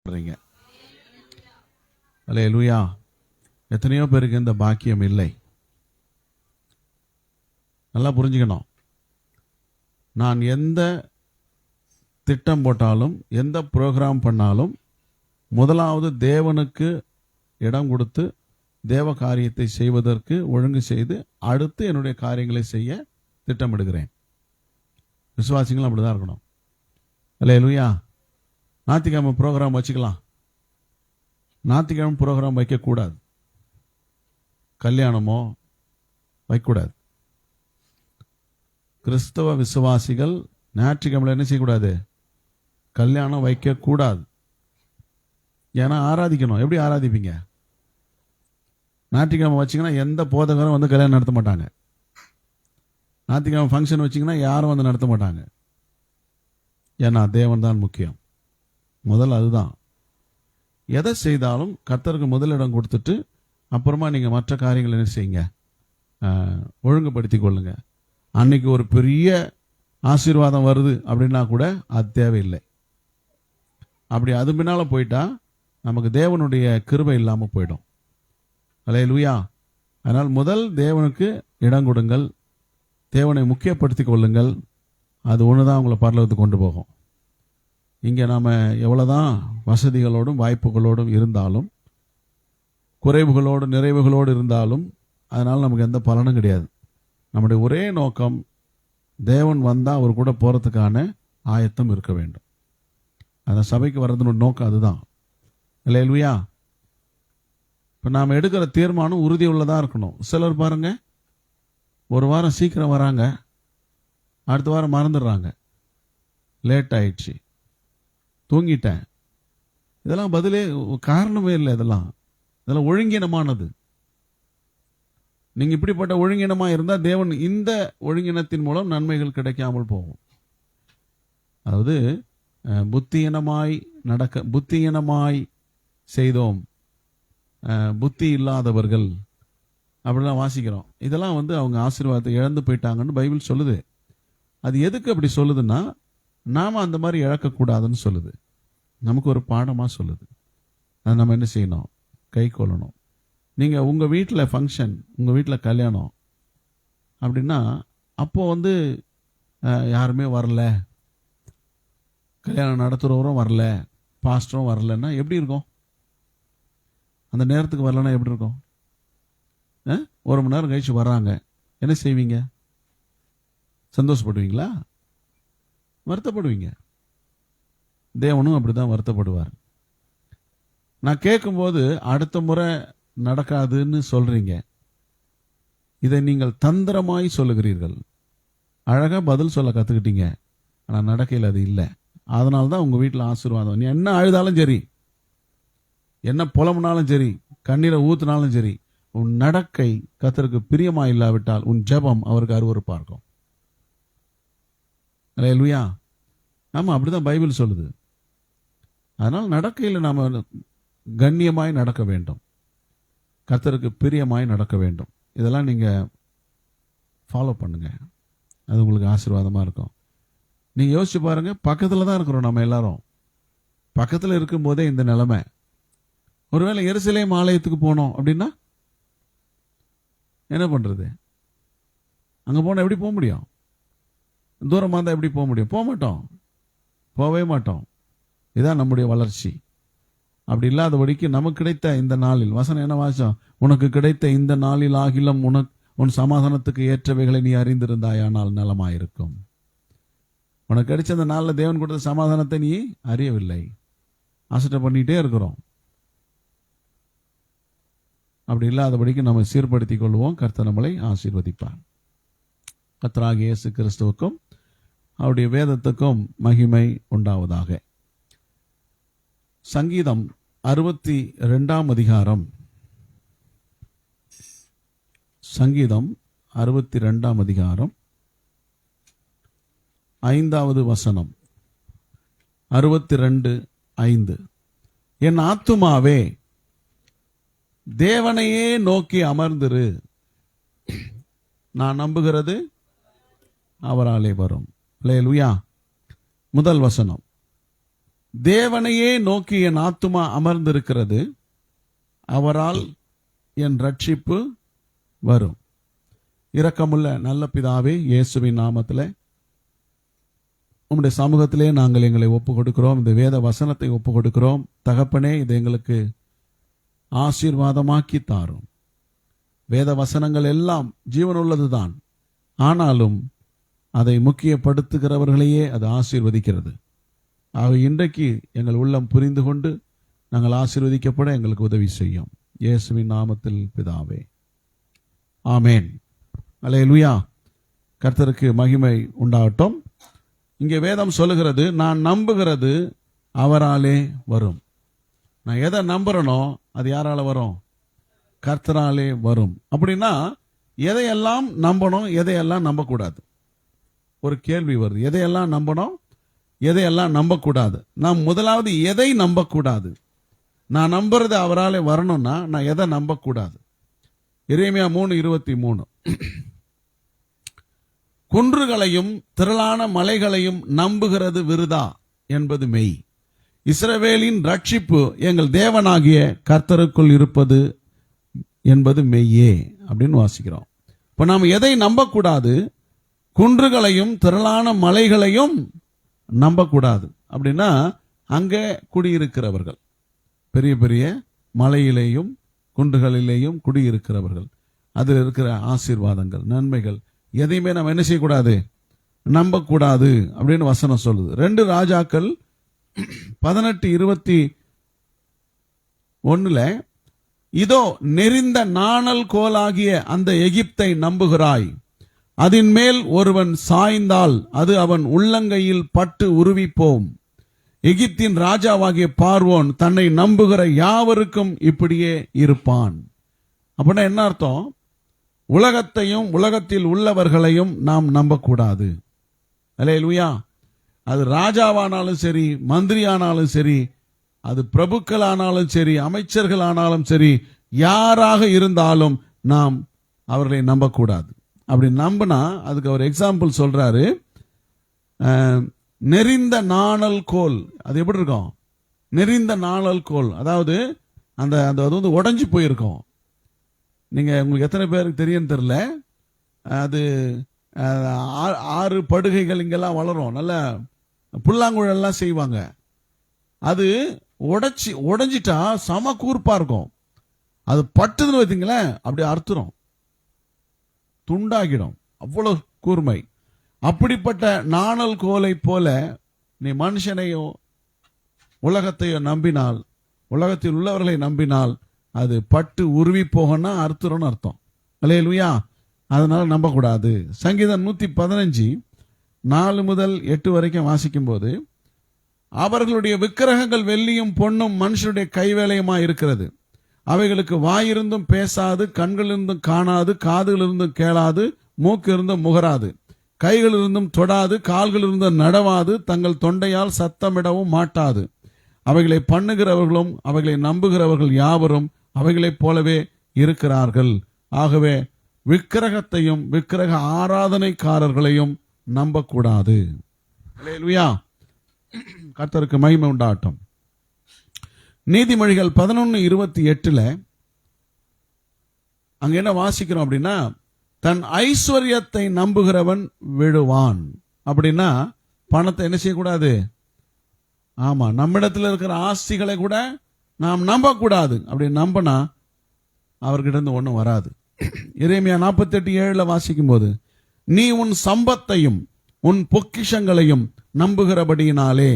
சொல்றீங்க. அல்லேலூயா. எத்தனையோ பேருக்கு இந்த பாக்கியம் இல்லை. நல்லா புரிஞ்சுக்கணும். நான் எந்த திட்டம் போட்டாலும் எந்த ப்ரோக்ராம் பண்ணாலும் முதலாவது தேவனுக்கு இடம் கொடுத்து தேவ காரியத்தை செய்வதற்கு ஒழுங்கு செய்து அடுத்து என்னுடைய காரியங்களை செய்ய திட்டமிடுகிறேன். விசுவாசிகளும் அப்படிதான் இருக்கணும். அல்லேலூயா. ஞாயிற்றுக்கிழமை ப்ரோக்ராம் வச்சுக்கலாம், ஞாயிற்றுக்கிழமை ப்ரோக்ராம் வைக்கக்கூடாது. கல்யாணமோ வைக்கக்கூடாது. கிறிஸ்தவ விசுவாசிகள் ஞாயிற்றுக்கிழமை என்ன செய்யக்கூடாது? கல்யாணம் வைக்கக்கூடாது. ஏன்னா ஆராதிக்கணும். எப்படி ஆராதிப்பீங்க? ஞாயிற்றுக்கிழமை வச்சிங்கன்னா எந்த போதகரும் வந்து கல்யாணம் நடத்த மாட்டாங்க. ஞாயிற்றுக்கிழமை ஃபங்க்ஷன் வச்சிங்கன்னா யாரும் வந்து நடத்த மாட்டாங்க. ஏன்னா தேவன் தான் முக்கியம். முதல் அதுதான். எதை செய்தாலும் கர்த்தருக்கு முதலிடம் கொடுத்துட்டு அப்புறமா நீங்கள் மற்ற காரியங்கள் என்ன செய்யுங்க, ஒழுங்குபடுத்தி கொள்ளுங்க. அன்னைக்கு ஒரு பெரிய ஆசீர்வாதம் வருது அப்படின்னா கூட அது தேவையில்லை. அப்படி அது பின்னால் போயிட்டா நமக்கு தேவனுடைய கிருபை இல்லாமல் போயிடும். அல்லேலூயா. அதனால் முதல் தேவனுக்கு இடம் கொடுங்கள், தேவனை முக்கியப்படுத்தி கொள்ளுங்கள். அது ஒன்று தான் உங்களை பரலோகத்துக்கு கொண்டு போகும். இங்கே நாம் எவ்வளோதான் வசதிகளோடும் வாய்ப்புகளோடும் இருந்தாலும், குறைவுகளோடு நிறைவுகளோடு இருந்தாலும் அதனால் நமக்கு எந்த பலனும் கிடையாது. நம்முடைய ஒரே நோக்கம் தேவன் வந்தால் அவர் கூட போகிறதுக்கான ஆயத்தம் இருக்க வேண்டும். அந்த சபைக்கு வர்றதுனோட நோக்கம் அதுதான். அல்லேலூயா. இப்போ நாம் எடுக்கிற தீர்மானம் உறுதி உள்ளதாக இருக்கணும். சிலர் பாருங்க, ஒரு வாரம் சீக்கிரம் வராங்க, அடுத்த வாரம் மறந்துடுறாங்க. லேட் ஆயிடுச்சு, தூங்கிட்டேன். இதெல்லாம் பதிலே காரணமே இல்லை. இதெல்லாம் ஒழுங்கினமானது. நீங்க இப்படிப்பட்ட ஒழுங்கினமா இருந்தால் தேவன் இந்த ஒழுங்கினத்தின் மூலம் நன்மைகள் கிடைக்காமல் போகும். அதாவது புத்தியினமாய் செய்தோம், புத்தி இல்லாதவர்கள் அப்படிலாம் வாசிக்கிறோம். இதெல்லாம் வந்து அவங்க ஆசீர்வாதத்தை இழந்து போயிட்டாங்கன்னு பைபிள் சொல்லுது. அது எதுக்கு அப்படி சொல்லுதுன்னா, நாம அந்த மாதிரி இழக்கக்கூடாதுன்னு சொல்லுது. நமக்கு ஒரு பாடமா சொல்லுது. அதை நம்ம என்ன செய்யணும்? கை கொள்ளணும். நீங்க உங்க வீட்டில் ஃபங்க்ஷன், உங்க வீட்டில் கல்யாணம் அப்படின்னா அப்போ வந்து யாருமே வரல, கல்யாணம் நடத்துகிறவரும் வரல, பாஸ்டரும் வரலன்னா எப்படி இருக்கும்? அந்த நேரத்துக்கு வரலன்னா எப்படி இருக்கும்? ஒரு மணி நேரம் கழிச்சு வர்றாங்க, என்ன செய்வீங்க? சந்தோஷப்படுவீங்களா? வருத்தப்படுவீங்க. தேவனும் அப்படிதான் வருத்தப்படுவார். நான் கேட்கும்போது அடுத்த முறை நடக்காதுன்னு சொல்றீங்க. இதை நீங்கள் தந்திரமாய் சொல்லுகிறீர்கள். அழகா பதில் சொல்ல கத்துக்கிட்டீங்க, ஆனா நடக்கையில் அது இல்லை. அதனால்தான் உங்க வீட்டில் ஆசீர்வாதம். நீ என்ன அழுதாலும் சரி, என்ன புலம்புனாலும் சரி, கண்ணீரை ஊத்துனாலும் சரி, உன் நடக்கை கர்த்தருக்கு பிரியமா இல்லாவிட்டால் உன் ஜெபம் அவருக்கு அருவருப்பா இருக்கும். அல்லேலூயா. ஆமா, அப்படிதான் பைபிள் சொல்லுது. அதனால் நடக்கையில் நாம கண்ணியமாய் நடக்க வேண்டும், கர்த்தருக்கு பிரியமாய் நடக்க வேண்டும். இதெல்லாம் நீங்க ஃபாலோ பண்ணுங்க, அது உங்களுக்கு ஆசீர்வாதமா இருக்கும். நீங்க யோசிச்சு பாருங்க, பக்கத்துல தான் இருக்கிறோம் நம்ம எல்லாரும். பக்கத்துல இருக்கும் போதே இந்த நிலைமை. ஒருவேளை எருசலேம் ஆலயத்துக்கு போனோம் அப்படின்னா என்ன பண்றது? அங்க போனா எப்படி போக முடியும்? தூரமா இருந்தா எப்படி போக முடியும்? போக மாட்டோம், போகவே மாட்டோம். இதுதான் நம்முடைய வளர்ச்சி. அப்படி இல்லாதபடிக்கு நமக்கு கிடைத்த இந்த நாளில், வசனம் என்ன வாசம்? உனக்கு கிடைத்த இந்த நாளில் ஆகிலும் உன் சமாதானத்துக்கு ஏற்றவைகளை நீ அறிந்திருந்தாயானால் நலமாயிருக்கும். உனக்கு கிடைச்ச அந்த நாளில் தேவன் கொடுத்த சமாதானத்தை நீ அறியவில்லை, அசட்டை பண்ணிட்டே இருக்கிறோம். அப்படி இல்லாதபடிக்கு நம்ம சீர்படுத்திக் கொள்வோம். கர்த்தர் நம்மளை ஆசீர்வதிப்பார். கர்த்தராகிய இயேசு கிறிஸ்துவுக்கும் அவருடைய வேதத்துக்கும் மகிமை உண்டாவதாக. சங்கீதம் 62 அதிகாரம், சங்கீதம் 62 அதிகாரம் 5வது வசனம். 62:5. என் ஆத்துமாவே தேவனையே நோக்கி அமர்ந்திரு, நான் நம்புகிறது அவராலே வரும். அல்லேலூயா. முதல் வசனம், தேவனையே நோக்கி என் ஆத்துமா அமர்ந்திருக்கிறது, அவரால் என் ரட்சிப்பு வரும். இரக்கமுள்ள நல்ல பிதாவே, இயேசுவின் நாமத்திலே உம்முடைய சமூகத்திலே நாங்கள் எங்களை ஒப்பு கொடுக்கிறோம். இந்த வேத வசனத்தை ஒப்பு கொடுக்கிறோம். தகப்பனே, இது எங்களுக்கு ஆசீர்வாதமாக்கி தாரும். வேத வசனங்கள் எல்லாம் ஜீவனுள்ளதுதான், ஆனாலும் அதை முக்கியப்படுத்துகிறவர்களையே அது ஆசீர்வதிக்கிறது. ஆக இன்றைக்கு எங்கள் உள்ளம் புரிந்து கொண்டு நாங்கள் ஆசீர்வதிக்கப்பட எங்களுக்கு உதவி செய்யும். இயேசுவின் நாமத்தில் பிதாவே, ஆமேன். அல்லேலூயா. கர்த்தருக்கு மகிமை உண்டாகட்டும். இங்கே வேதம் சொல்லுகிறது, நான் நம்புகிறது அவராலே வரும். நான் எதை நம்புறனோ அது யாரால வரும்? கர்த்தராலே வரும். அப்படின்னா எதையெல்லாம் நம்பணும், எதையெல்லாம் நம்பக்கூடாது? ஒரு கேள்வி வருது. எதையெல்லாம் நம்பணும், எதையெல்லாம் நம்பக்கூடாது? நாம் முதலாவது எதை நம்பக்கூடாது? நான் நம்புறது அவராலே வரணும்னா நான் எதை நம்பக்கூடாது? எரேமியா 3:23, குன்றுகளையும் திரளான மலைகளையும் நம்புகிறது விருதா என்பது மெய். இஸ்ரவேலின் ரட்சிப்பு எங்கள் தேவனாகிய கர்த்தருக்குள் இருப்பது என்பது மெய்யே அப்படின்னு வாசிக்கிறோம். இப்ப நாம் எதை நம்பக்கூடாது? குன்றுகளையும் திரளான மலைகளையும் நம்பக்கூடாது. அப்படின்னா அங்கே குடியிருக்கிறவர்கள், பெரிய பெரிய மலையிலேயும் குன்றுகளிலேயும் குடியிருக்கிறவர்கள், அதில் இருக்கிற ஆசீர்வாதங்கள், நன்மைகள் எதையுமே நம்ம என்ன செய்யக்கூடாது? நம்பக்கூடாது அப்படின்னு வசனம் சொல்லுது. 2 ராஜாக்கள் 18:21, இதோ நெறிந்த நாணல் கோலாகிய அந்த எகிப்தை நம்புகிறாய், அதன் மேல் ஒருவன் சாய்ந்தால் அது அவன் உள்ளங்கையில் பட்டு உருவிப்போம். எகிப்தின் ராஜாவாகிய பார்வோன் தன்னை நம்புகிற யாவருக்கும் இப்படியே இருப்பான். அப்படின்னா என்ன அர்த்தம்? உலகத்தையும் உலகத்தில் உள்ளவர்களையும் நாம் நம்பக்கூடாது. அல்லேலூயா. அது ராஜாவானாலும் சரி, மந்திரியானாலும் சரி, அது பிரபுக்களானாலும் சரி, அமைச்சர்கள் ஆனாலும் சரி, யாராக இருந்தாலும் நாம் அவர்களை நம்பக்கூடாது. அப்படி நம்பினா அதுக்கு அவர் எக்ஸாம்பிள் சொல்றாரு. நெறிந்த நாணல் கோல், அது எப்படி இருக்கும்? நெறிந்த நாணல் கோல், அதாவது அந்த அது வந்து உடைஞ்சு போயிருக்கும். நீங்க உங்களுக்கு எத்தனை பேருக்கு தெரியும் தெரியல, அது 6 படுகைகள் இங்கெல்லாம் வளரும், நல்ல புல்லாங்குழல்லாம் செய்வாங்க. அது உடைஞ்சிட்டா சம கூர்ப்பா இருக்கும். அது பட்டுதுன்னு வைத்தீங்களேன், அப்படி அறுத்துரும், துண்டாகிடும், அவ்வளவு கூர்மை. அப்படிப்பட்ட நாணல் கோலை போல நீ மனுஷனையோ உலகத்தையோ நம்பினால், உலகத்தில் உள்ளவர்களை நம்பினால் அது பட்டு உருவி போகனா அறுத்துறோன்னு அர்த்தம். அல்லேலூயா. அதனால நம்பக்கூடாது. சங்கீதம் 115:4 முதல் 8 வரைக்கும் வாசிக்கும் போது, அவர்களுடைய விக்கிரகங்கள் வெள்ளியும் பொன்னும் மனுஷனுடைய கைவேலையுமா இருக்கிறது. அவைகளுக்கு வாயிருந்தும் பேசாது, கண்களிலிருந்தும் காணாது, காதுகளிலிருந்தும் கேளாது, மூக்கிலிருந்தும் முகராது, கைகளிலிருந்தும் தொடாது, கால்களிலிருந்தும் நடவாது, தங்கள் தொண்டையால் சத்தமிடவும் மாட்டாது. அவைகளை பண்ணுகிறவர்களும் அவைகளை நம்புகிறவர்கள் யாவரும் அவைகளைப் போலவே இருக்கிறார்கள். ஆகவே விக்கிரகத்தையும் விக்கிரக ஆராதனைக்காரர்களையும் நம்பக்கூடாது. அல்லேலூயா. கர்த்தருக்கு மகிமை உண்டாகட்டும். நீதிமொழிகள் 11:28 அங்க என்ன வாசிக்கிறோம் அப்படின்னா, தன் ஐஸ்வர்யத்தை நம்புகிறவன் விழுவான். அப்படின்னா பணத்தை என்ன செய்யக்கூடாது? ஆமா, நம்மிடத்தில் இருக்கிற ஆஸ்திகளை கூட நாம் நம்பக்கூடாது. அப்படி நம்பினா அவர்கிட்ட இருந்து ஒன்றும் வராது. எரேமியா 48:7 வாசிக்கும் போது, நீ உன் சம்பத்தையும் உன் பொக்கிஷங்களையும் நம்புகிறபடியினாலே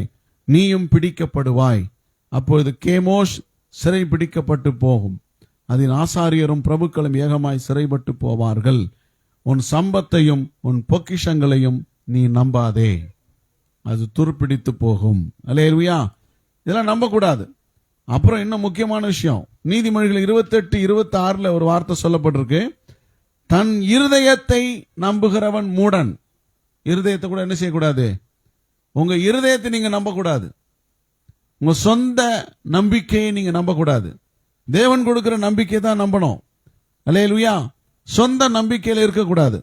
நீயும் பிடிக்கப்படுவாய். அப்பொழுது கேமோஷ் சிறை பிடிக்கப்பட்டு போகும், அதன் ஆசாரியரும் பிரபுக்களும் ஏகமாய் சிறைப்பட்டு போவார்கள். உன் சம்பத்தையும் உன் பொக்கிஷங்களையும் நீ நம்பாதே, அது துருப்பிடித்து போகும். அல்லேலூயா. இதெல்லாம் நம்பக்கூடாது. அப்புறம் இன்னும் முக்கியமான விஷயம், நீதிமொழிகள் 28:26 ஒரு வார்த்தை சொல்லப்பட்டிருக்கு, தன் இருதயத்தை நம்புகிறவன் மூடன். இருதயத்தை கூட என்ன செய்யக்கூடாது? உங்க இருதயத்தை நீங்க நம்பக்கூடாது. உங்க சொந்த நம்பிக்கையை நீங்க நம்பக்கூடாது. தேவன் கொடுக்கிற நம்பிக்கை தான் நம்பணும். அல்லேலூயா. சொந்த நம்பிக்கையில இருக்கக்கூடாது,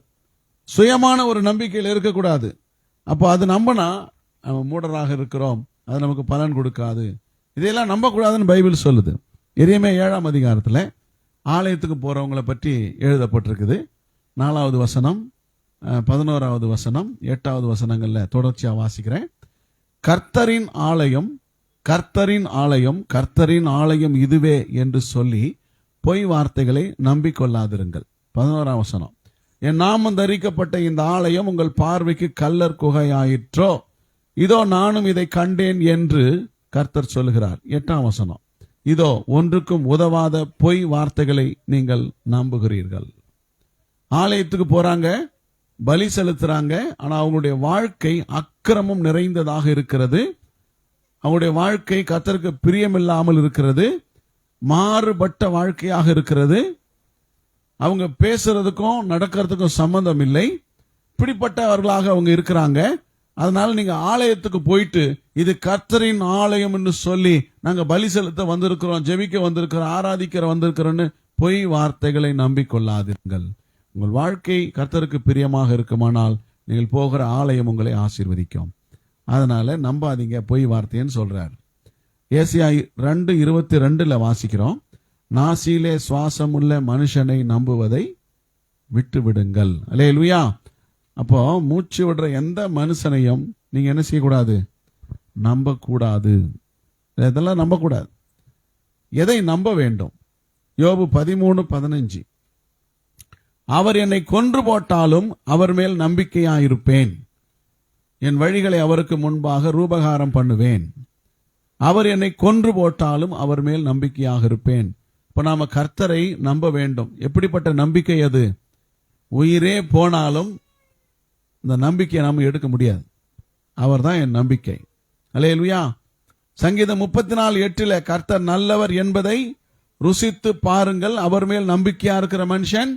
சுயமான ஒரு நம்பிக்கையில இருக்கக்கூடாது. அப்போ அது நம்பினா மூடராக இருக்கிறோம் அது நமக்கு பலன் கொடுக்காது. இதையெல்லாம் நம்பக்கூடாதுன்னு பைபிள் சொல்லுது. எரேமியா 7ஆம் அதிகாரத்தில் ஆலயத்துக்கு போறவங்களை பற்றி எழுதப்பட்டிருக்குது. 4வது வசனம், 11வது வசனம், 8வது வசனங்கள்ல தொடர்ச்சியா வாசிக்கிறேன். கர்த்தரின் ஆலயம், கர்த்தரின் ஆலயம், கர்த்தரின் ஆலயம் இதுவே என்று சொல்லி பொய் வார்த்தைகளை நம்பிக்கொள்ளாதிருங்கள். 11ஆம் வசனம், என் நாமம் தரிக்கப்பட்ட இந்த ஆலயம் உங்கள் பார்வைக்கு கல்லர் குகையாயிற்றோ, இதோ நானும் இதை கண்டேன் என்று கர்த்தர் சொல்லுகிறார். 8ஆம் வசனம், இதோ ஒன்றுக்கும் உதவாத பொய் வார்த்தைகளை நீங்கள் நம்புகிறீர்கள். ஆலயத்துக்கு போறாங்க, பலி செலுத்துறாங்க, ஆனா அவங்களுடைய வாழ்க்கை அக்கிரமம் நிறைந்ததாக இருக்கிறது. அவங்களுடைய வாழ்க்கை கர்த்தருக்கு பிரியமில்லாமல் இருக்கிறது, மாறுபட்ட வாழ்க்கையாக இருக்கிறது. அவங்க பேசுறதுக்கும் நடக்கிறதுக்கும் சம்பந்தம் இல்லை. இப்படிப்பட்டவர்களாக அவங்க இருக்கிறாங்க. அதனால நீங்க ஆலயத்துக்கு போயிட்டு இது கர்த்தரின் ஆலயம் என்று சொல்லி நாங்க பலி செலுத்த வந்திருக்கிறோம், ஜெபிக்க வந்திருக்கிறோம், ஆராதிக்கிற வந்திருக்கிறோம்னு பொய் வார்த்தைகளை நம்பிக்கொள்ளாதீர்கள். உங்கள் வாழ்க்கை கர்த்தருக்கு பிரியமாக இருக்குமானால் நீங்கள் போகிற ஆலயம் உங்களை ஆசீர்வதிக்கும். அதனால நம்பாதீங்க பொய் வார்த்தைன்னு சொல்றார். ஏசாயா 2:22 வாசிக்கிறோம், நாசியிலே சுவாசம் உள்ள மனுஷனை நம்புவதை விட்டு விடுங்கள். அல்லேலூயா. அப்போ மூச்சு விடுற எந்த மனுஷனையும் நீங்க என்ன செய்யக்கூடாது? நம்பக்கூடாது. இதெல்லாம் நம்பக்கூடாது. எதை நம்ப வேண்டும்? யோபு 13:15, அவர் என்னை கொன்று போட்டாலும் அவர் மேல் நம்பிக்கையாயிருப்பேன், என் வழிகளை அவருக்கு முன்பாக ரூபகாரம் பண்ணுவேன். அவர் என்னை கொன்று போட்டாலும் அவர் மேல் நம்பிக்கையாக இருப்பேன். இப்ப நாம கர்த்தரை நம்ப வேண்டும். எப்படிப்பட்ட நம்பிக்கை அது? உயிரே போனாலும் இந்த நம்பிக்கையை நாம எடுக்க முடியாது. அவர் தான் என் நம்பிக்கை. அல்லேலூயா. சங்கீதம் 34:8 கர்த்தர் நல்லவர் என்பதை ருசித்து பாருங்கள், அவர் மேல் நம்பிக்கையா இருக்கிற மனுஷன்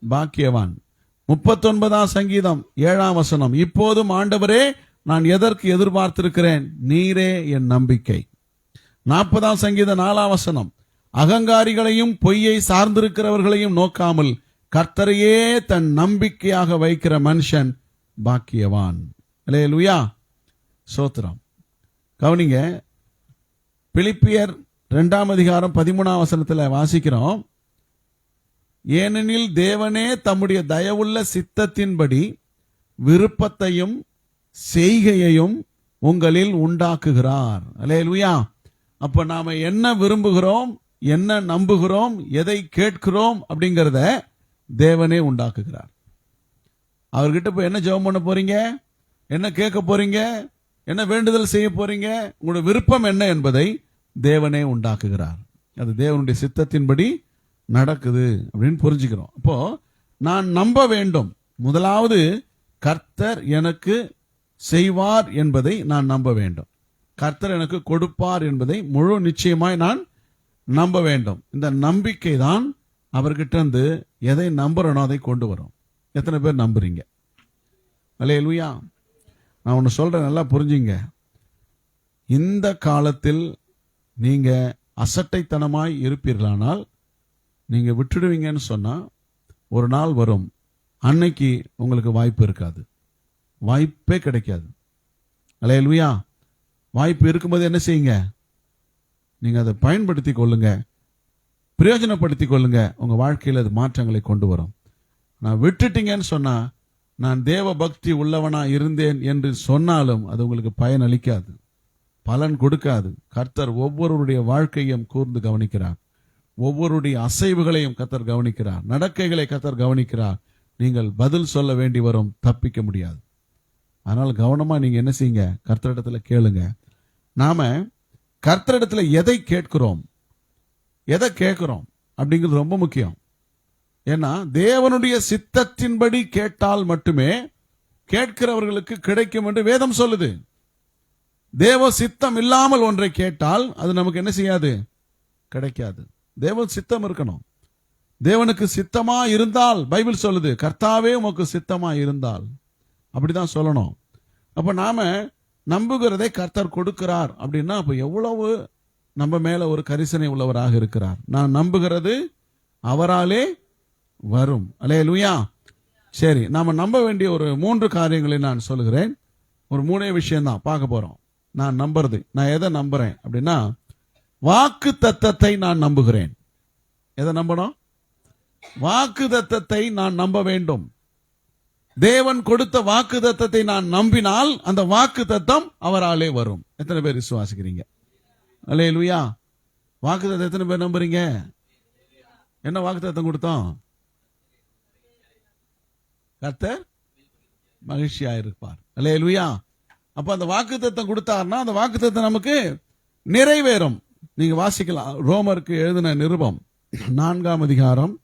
பாக்கியவான். 39ஆம் சங்கீதம் 7ஆம் வசனம், இப்போதும் ஆண்டவரே நான் எதற்கு எதிர்பார்த்திருக்கிறேன், நீரே என் நம்பிக்கை. 40ஆம் சங்கீதம் 4ஆம் வசனம், அகங்காரிகளையும் பொய்யை சார்ந்திருக்கிறவர்களையும் நோக்காமல் கர்த்தரையே தன் நம்பிக்கையாக வைக்கிற மனுஷன் பாக்கியவான். அல்லேலூயா. சோத்திரம். கவனிங்க, பிலிப்பியர் 2ஆம் அதிகாரம் 13ஆம் வசனத்தில் வாசிக்கிறோம், ஏனெனில் தேவனே தம்முடைய தயவுள்ள சித்தத்தின்படி விருப்பத்தையும் செய்கையையும் உங்களில் உண்டாக்குகிறார். அல்லேலூயா. அப்ப நாம என்ன விரும்புகிறோம், என்ன நம்புகிறோம், எதை கேட்கிறோம் அப்படிங்கறத தேவனே உண்டாக்குகிறார். அவர்கிட்ட போய் என்ன ஜெபம் பண்ண போறீங்க, என்ன கேட்க போறீங்க, என்ன வேண்டுதல் செய்ய போறீங்க, உங்களுடைய விருப்பம் என்ன என்பதை தேவனே உண்டாக்குகிறார். அது தேவனுடைய சித்தத்தின்படி நடக்குது அப்படின்னு புரிஞ்சுக்கிறோம். அப்போ நான் நம்ப வேண்டும். முதலாவது கர்த்தர் எனக்கு செய்வார் என்பதை நான் நம்ப வேண்டும். கர்த்தர் எனக்கு கொடுப்பார் என்பதை முழு நிச்சயமாய் நான் நம்ப வேண்டும். இந்த நம்பிக்கை தான் அவர்கிட்ட இருந்து எதை நம்புறனோ அதை கொண்டு வரும். எத்தனை பேர் நம்புறீங்க? அல்லேலூயா. நான் ஒன்று சொல்றேன், நல்லா புரிஞ்சுங்க. இந்த காலத்தில் நீங்க அசட்டைத்தனமாய் இருப்பீர்களானால் நீங்க விட்டுடுவீங்கன்னு சொன்னா ஒரு நாள் வரும், அன்னைக்கு உங்களுக்கு வாய்ப்பு இருக்காது, வாய்ப்பே கிடைக்காது. அல்லேலூயா. வாய்ப்பு இருக்கும்போது என்ன செய்யுங்க? நீங்க அதை பயன்படுத்தி கொள்ளுங்க, பிரயோஜனப்படுத்திக் கொள்ளுங்க. உங்க வாழ்க்கையில் அது மாற்றங்களை கொண்டு வரும். நான் விட்டுட்டீங்கன்னு சொன்னா, நான் தேவ பக்தி உள்ளவனா இருந்தேன் என்று சொன்னாலும் அது உங்களுக்கு பயன் அளிக்காது, பலன் கொடுக்காது. கர்த்தர் ஒவ்வொருடைய வாழ்க்கையும் கூர்ந்து கவனிக்கிறார். ஒவ்வொருடைய அசைவுகளையும் கர்த்தர் கவனிக்கிறார். நடக்கைகளை கர்த்தர் கவனிக்கிறார். நீங்கள் பதில் சொல்ல வேண்டி வரும், தப்பிக்க முடியாது. அதனால கவனமா நீங்க என்ன செய்யுங்க? கர்த்தரிடத்துல கேளுங்க. நாம கர்த்தரிடத்துல எதை கேட்கிறோம், எதை கேட்கிறோம் அப்படிங்கிறது ரொம்ப முக்கியம். ஏன்னா தேவனுடைய சித்தத்தின்படி கேட்டால் மட்டுமே கேட்கிறவர்களுக்கு கிடைக்கும் என்று வேதம் சொல்லுது. தேவ சித்தம் இல்லாமல் ஒன்றை கேட்டால் அது நமக்கு என்ன செய்யாது? கிடைக்காது. தேவ சித்தம் இருக்கணும். தேவனுக்கு சித்தமா இருந்தால் பைபிள் சொல்லுது, கர்த்தாவே உமக்கு சித்தமா இருந்தால், அப்படிதான் சொல்லணும். அப்ப நாம நம்புகிறதை கர்த்தர் கொடுக்கிறார் அப்படின்னா அப்ப எவ்வளவு நம்ம மேல ஒரு கரிசனை உள்ளவராக இருக்கிறார். நான் நம்புகிறது அவராலே வரும். அல்லேலூயா. சரி, நாம நம்ப வேண்டிய ஒரு 3 காரியங்களை நான் சொல்லுகிறேன். ஒரு 3 விஷயம் தான் பார்க்க போறோம். நான் நம்புறது. நான் எதை நம்புறேன் அப்படின்னா, வாக்கு தத்தத்தை நான் நம்புகிறேன். எதை நம்பணும்? வாக்கு தத்தத்தை நான் நம்ப வேண்டும். தேவன் கொடுத்த வாக்கு தத்தத்தை நான் நம்பினால் அந்த வாக்கு தத்தம் அவராலே வரும். எத்தனை பேர் விசுவாசிக்கிறீங்க? அல்லேலூயா. வாக்கு தத்தம் எத்தனை பேர் நம்புறீங்க? என்ன வாக்கு தத்தம் கொடுத்தோம்? கர்த்தர் மகிழ்ச்சியா இருப்பார். அல்லேலூயா. அப்ப அந்த வாக்கு தத்தம் கொடுத்தார்னா அந்த வாக்கு தத்தம் நமக்கு நிறைவேறும். நீங்க வாசிக்கலாம், ரோமருக்கு எழுதின நிருபம் 4ஆம் அதிகாரம்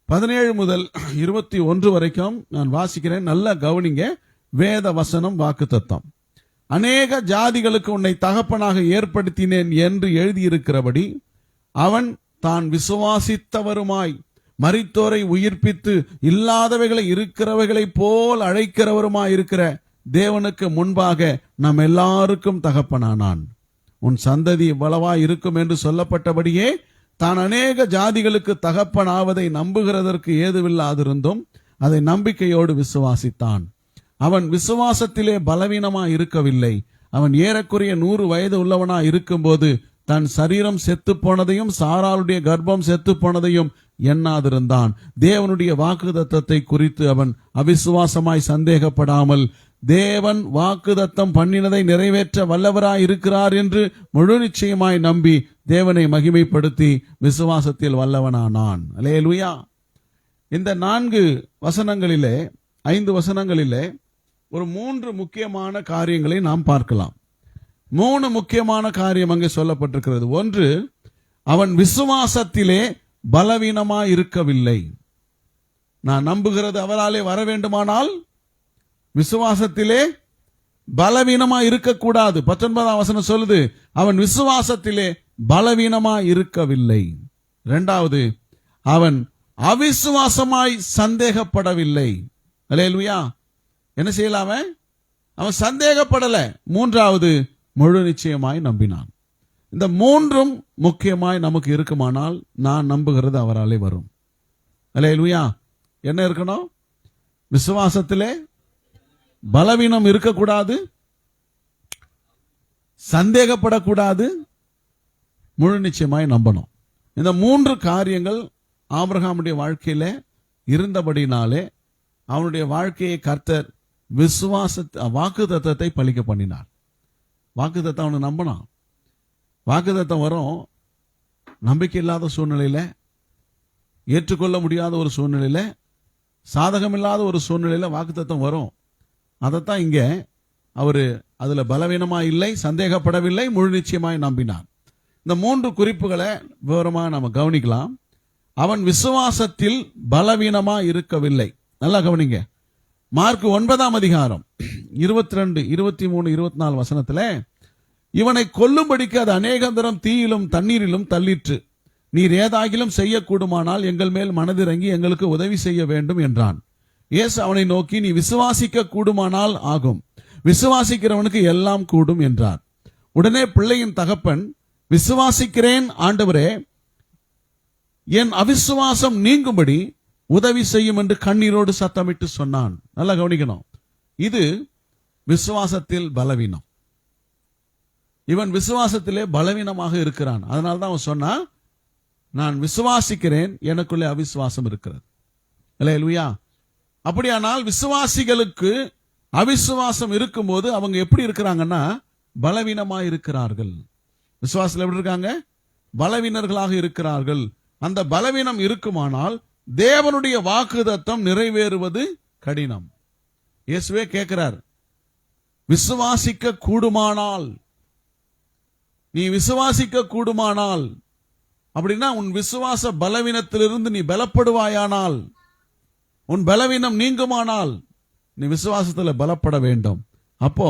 17 முதல் 21 வரைக்கும் நான் வாசிக்கிறேன். நல்லா கவனிங்க. வேத வசனம் வாக்கு தத்தம். அநேக ஜாதிகளுக்கு உன்னை தகப்பனாக ஏற்படுத்தினேன் என்று எழுதியிருக்கிறபடி அவன் தான் விசுவாசித்தவருமாய் மரித்தோரை உயிர்ப்பித்து இல்லாதவைகளை இருக்கிறவைகளை போல் அழைக்கிறவருமாய் இருக்கிற தேவனுக்கு முன்பாக நம் எல்லாருக்கும் தகப்பனானான். உன் சந்ததி இவ்வளவாய் இருக்கும் என்று சொல்லப்பட்டபடியே தான் அநேக ஜாதிகளுக்கு தகப்பனாவதை நம்புகிறதற்கு ஏதுவில்லாதிருந்தும் அதை நம்பிக்கையோடு விசுவாசித்தான். அவன் விசுவாசத்திலே பலவீனமாய் இருக்கவில்லை. அவன் ஏறக்குறைய 100 வயது உள்ளவனாய் இருக்கும்போது தன் சரீரம் செத்து போனதையும் சாராளுடைய கர்ப்பம் செத்து போனதையும் எண்ணாதிருந்தான். தேவனுடைய வாக்குத்தத்தத்தை குறித்து அவன் அவிசுவாசமாய் சந்தேகப்படாமல் தேவன் வாக்குத்தத்தம் பண்ணினதை நிறைவேற்ற வல்லவராய் இருக்கிறார் என்று முழு நிச்சயமாய் நம்பி தேவனை மகிமைப்படுத்தி விசுவாசத்தில் வல்லவனானான். அல்லேலூயா. இந்த 4 வசனங்களிலே 5 வசனங்களிலே ஒரு 3 முக்கியமான காரியங்களை நாம் பார்க்கலாம். 3 முக்கியமான காரியம் அங்கே சொல்லப்பட்டிருக்கிறது. ஒன்று, அவன் விசுவாசத்திலே பலவீனமாய் இருக்கவில்லை. நான் நம்புகிறது அவராலே வர வேண்டுமானால் விசுவாசத்திலே பலவீனமாய் இருக்கக்கூடாது. 19ஆம் வசனம் சொல்லுது, அவன் விசுவாசத்திலே பலவீனமாய் இருக்கவில்லை. இரண்டாவது, அவன் அவிசுவாசமாய் சந்தேகப்படவில்லை. அல்லேலூயா. என்ன செய்யலாம? அவன் சந்தேகப்படல. மூன்றாவது, முழு நிச்சயமாய் நம்பினான். இந்த 3ம் முக்கியமாய் நமக்கு இருக்குமானால் நான் நம்புகிறது அவராலே வரும். அல்லேலூயா. என்ன இருக்கணும்? விசுவாசத்திலே பலவீனம் இருக்கக்கூடாது, சந்தேகப்படக்கூடாது, முழு நிச்சயமாய் நம்பணும். இந்த 3 காரியங்கள் ஆபிரகாமுடைய வாழ்க்கையில இருந்தபடினாலே அவனுடைய வாழ்க்கையை கர்த்தர் வாக்கு தத்தத்தை பலிக்க பண்ணினார். வாக்கு தத்தம் அவனை நம்பினான். வாக்கு தத்தம் வரும். நம்பிக்கை இல்லாத சூழ்நிலையில, ஏற்றுக்கொள்ள முடியாத ஒரு சூழ்நிலையில, சாதகமில்லாத ஒரு சூழ்நிலையில வாக்கு தத்தம் வரும். அதைத்தான் இங்க அவரு அதுல பலவீனமா இல்லை, சந்தேகப்படவில்லை, முழு நிச்சயமாய் நம்பினார். இந்த 3 குறிப்புகளை விவரமா நாம கவனிக்கலாம். அவன் விசுவாசத்தில் பலவீனமா இருக்கவில்லை. நல்லா கவனிங்க. மார்க் 9ஆம் அதிகாரம் 22, 23, 24 வசனத்துல இவனை கொல்லும்படிக்கு அது அநேகந்தரம் தீயிலும் தண்ணீரிலும் தள்ளிற்று. நீர் ஏதாகிலும் செய்யக்கூடுமானால் எங்கள் மேல் மனதிறங்கி எங்களுக்கு உதவி செய்ய வேண்டும் என்றான். இயேசு அவனை நோக்கி, நீ விசுவாசிக்க கூடுமானால் ஆகும், விசுவாசிக்கிறவனுக்கு எல்லாம் கூடும் என்றார். உடனே பிள்ளையின் தகப்பன், விசுவாசிக்கிறேன் ஆண்டவரே, என் அவிசுவாசம் நீங்கும்படி உதவி செய்யும் என்று கண்ணீரோடு சத்தமிட்டு சொன்னான். நல்லா கவனிக்கணும். இது விசுவாசத்தில் பலவீனம். இவன் விசுவாசத்திலே பலவீனமாக இருக்கிறான். அதனால்தான் அவன் சொன்னா, நான் விசுவாசிக்கிறேன், எனக்குள்ளே அவிசுவாசம் இருக்கிறது. அல்லேலூயா. அப்படியானால் விசுவாசிகளுக்கு அவிசுவாசம் இருக்கும்போது அவங்க எப்படி இருக்கிறாங்கன்னா பலவீனமாக இருக்கிறார்கள். விசுவாசத்தில் எப்படி இருக்காங்க? பலவீனர்களாக இருக்கிறார்கள். அந்த பலவீனம் இருக்குமானால் தேவனுடைய வாக்குத்தத்தம் நிறைவேறுவது கடினம். இயேசுவே கேட்கிறார், விசுவாசிக்க கூடுமானால், நீ விசுவாசிக்க கூடுமானால் அப்படின்னா உன் விசுவாச பலவீனத்திலிருந்து நீ பலப்படுவாயானால், உன் பலவீனம் நீங்குமானால் நீ விசுவாசத்துல பலப்பட வேண்டும். அப்போ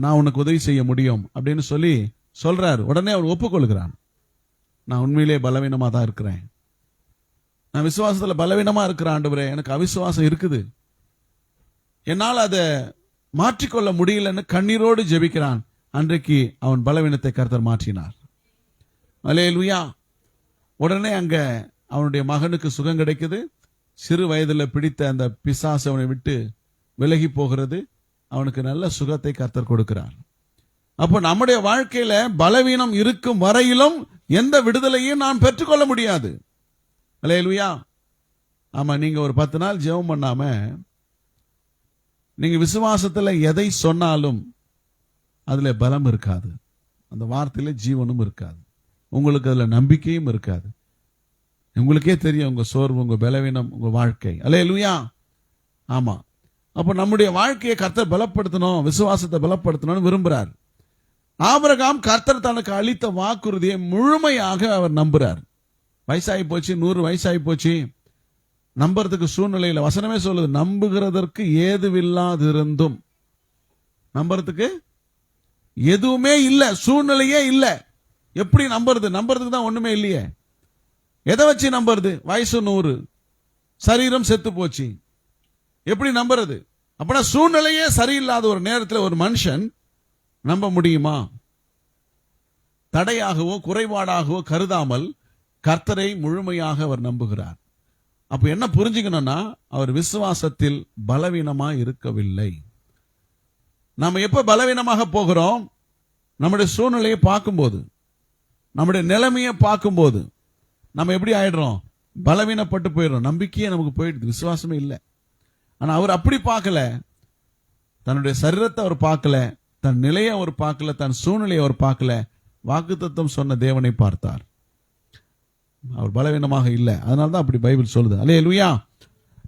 நான் உனக்கு உதவி செய்ய முடியும் அப்படின்னு சொல்லி சொல்றார். உடனே அவர் ஒப்புக்கொள்கிறான், நான் உண்மையிலே பலவீனமா தான் இருக்கிறேன், நான் விசுவாசத்துல பலவீனமா இருக்கிறேன் ஆண்டவரே, எனக்கு அவிசுவாசம் இருக்குது, என்னால் அதை மாற்றிக்கொள்ள முடியலன்னு கண்ணீரோடு ஜெபிக்கிறான். அன்றைக்கு அவன் பலவீனத்தை கர்த்தர் மாற்றினார். அல்லேலூயா. உடனே அங்க அவனுடைய மகனுக்கு சுகம் கிடைக்குது. சிறு வயதில் பிடித்த அந்த பிசாசு அவனை விட்டு விலகி போகிறது. அவனுக்கு நல்ல சுகத்தை கர்த்தர் கொடுக்கிறார். அப்போ நம்முடைய வாழ்க்கையில பலவீனம் இருக்கும் வரையிலும் எந்த விடுதலையும் நான் பெற்றுக்கொள்ள முடியாது. அல்லேலூயா. ஆமா, நீங்க ஒரு 10 நாள் ஜெபம் பண்ணாம நீங்க விசுவாசத்துல எதை சொன்னாலும் அதுல பலம் இருக்காது, அந்த வார்த்தையில ஜீவனும் இருக்காது, உங்களுக்கு அதுல நம்பிக்கையும் இருக்காது. உங்களுக்கே தெரியும் உங்க சோர்வு, உங்க பலவீனம், உங்க வாழ்க்கை. அல்லேலூயா. ஆமா, அப்ப நம்முடைய வாழ்க்கையை கர்த்தர் பலப்படுத்தணும், விசுவாசத்தை பலப்படுத்தணும்னு விரும்புறார். ஆபிரகாம் கர்த்தர் தனக்கு அளித்த வாக்குறுதியை முழுமையாக அவர் நம்புறார். வயசாகி போச்சு, 100 வயசாகி போச்சு, நம்புறதுக்கு சூழ்நிலையில வசனமே சொல்லுது, நம்புகிறதற்கு ஏதுவில்லாதிருந்தும். நம்புறதுக்கு எதுவுமே இல்ல, சூழ்நிலையே இல்ல. எப்படி நம்புறது? நம்புறதுக்கு தான் ஒண்ணுமே இல்லையே. எதை வச்சு நம்புறது? வயசு 100, சரீரம் செத்து போச்சு, எப்படி நம்புறது? அப்பனா சூழ்நிலையே சரியில்லாத ஒரு நேரத்தில் ஒரு மனுஷன் நம்ப முடியுமா? தடையாகவோ குறைபாடாகவோ கருதாமல் கர்த்தரை முழுமையாக அவர் நம்புகிறார். அப்ப என்ன புரிஞ்சுக்கணும்னா, அவர் விசுவாசத்தில் பலவீனமா இருக்கவில்லை. நாம எப்ப பலவீனமாக போகிறோம்? நம்முடைய சூழ்நிலையை பார்க்கும்போது, நம்முடைய நிலைமையை பார்க்கும்போது நம்ம எப்படி ஆயிடுறோம்? பலவீனப்பட்டு போயிடுறோம். நம்பிக்கையே நமக்கு போயிடுது, விசுவாசமே இல்லை. ஆனா அவர் அப்படி பார்க்கல. தன்னுடைய சரீரத்தை அவர் பார்க்கல, தன் நிலையை அவர் பார்க்கல, தன் சூழ்நிலையை அவர் பார்க்கல. வாக்குத்தத்தம் சொன்ன தேவனை பார்த்தார். அவர் பலவீனமாக இல்லை, அதனால்தான் அப்படி பைபிள் சொல்லுது. அல்லேலூயா.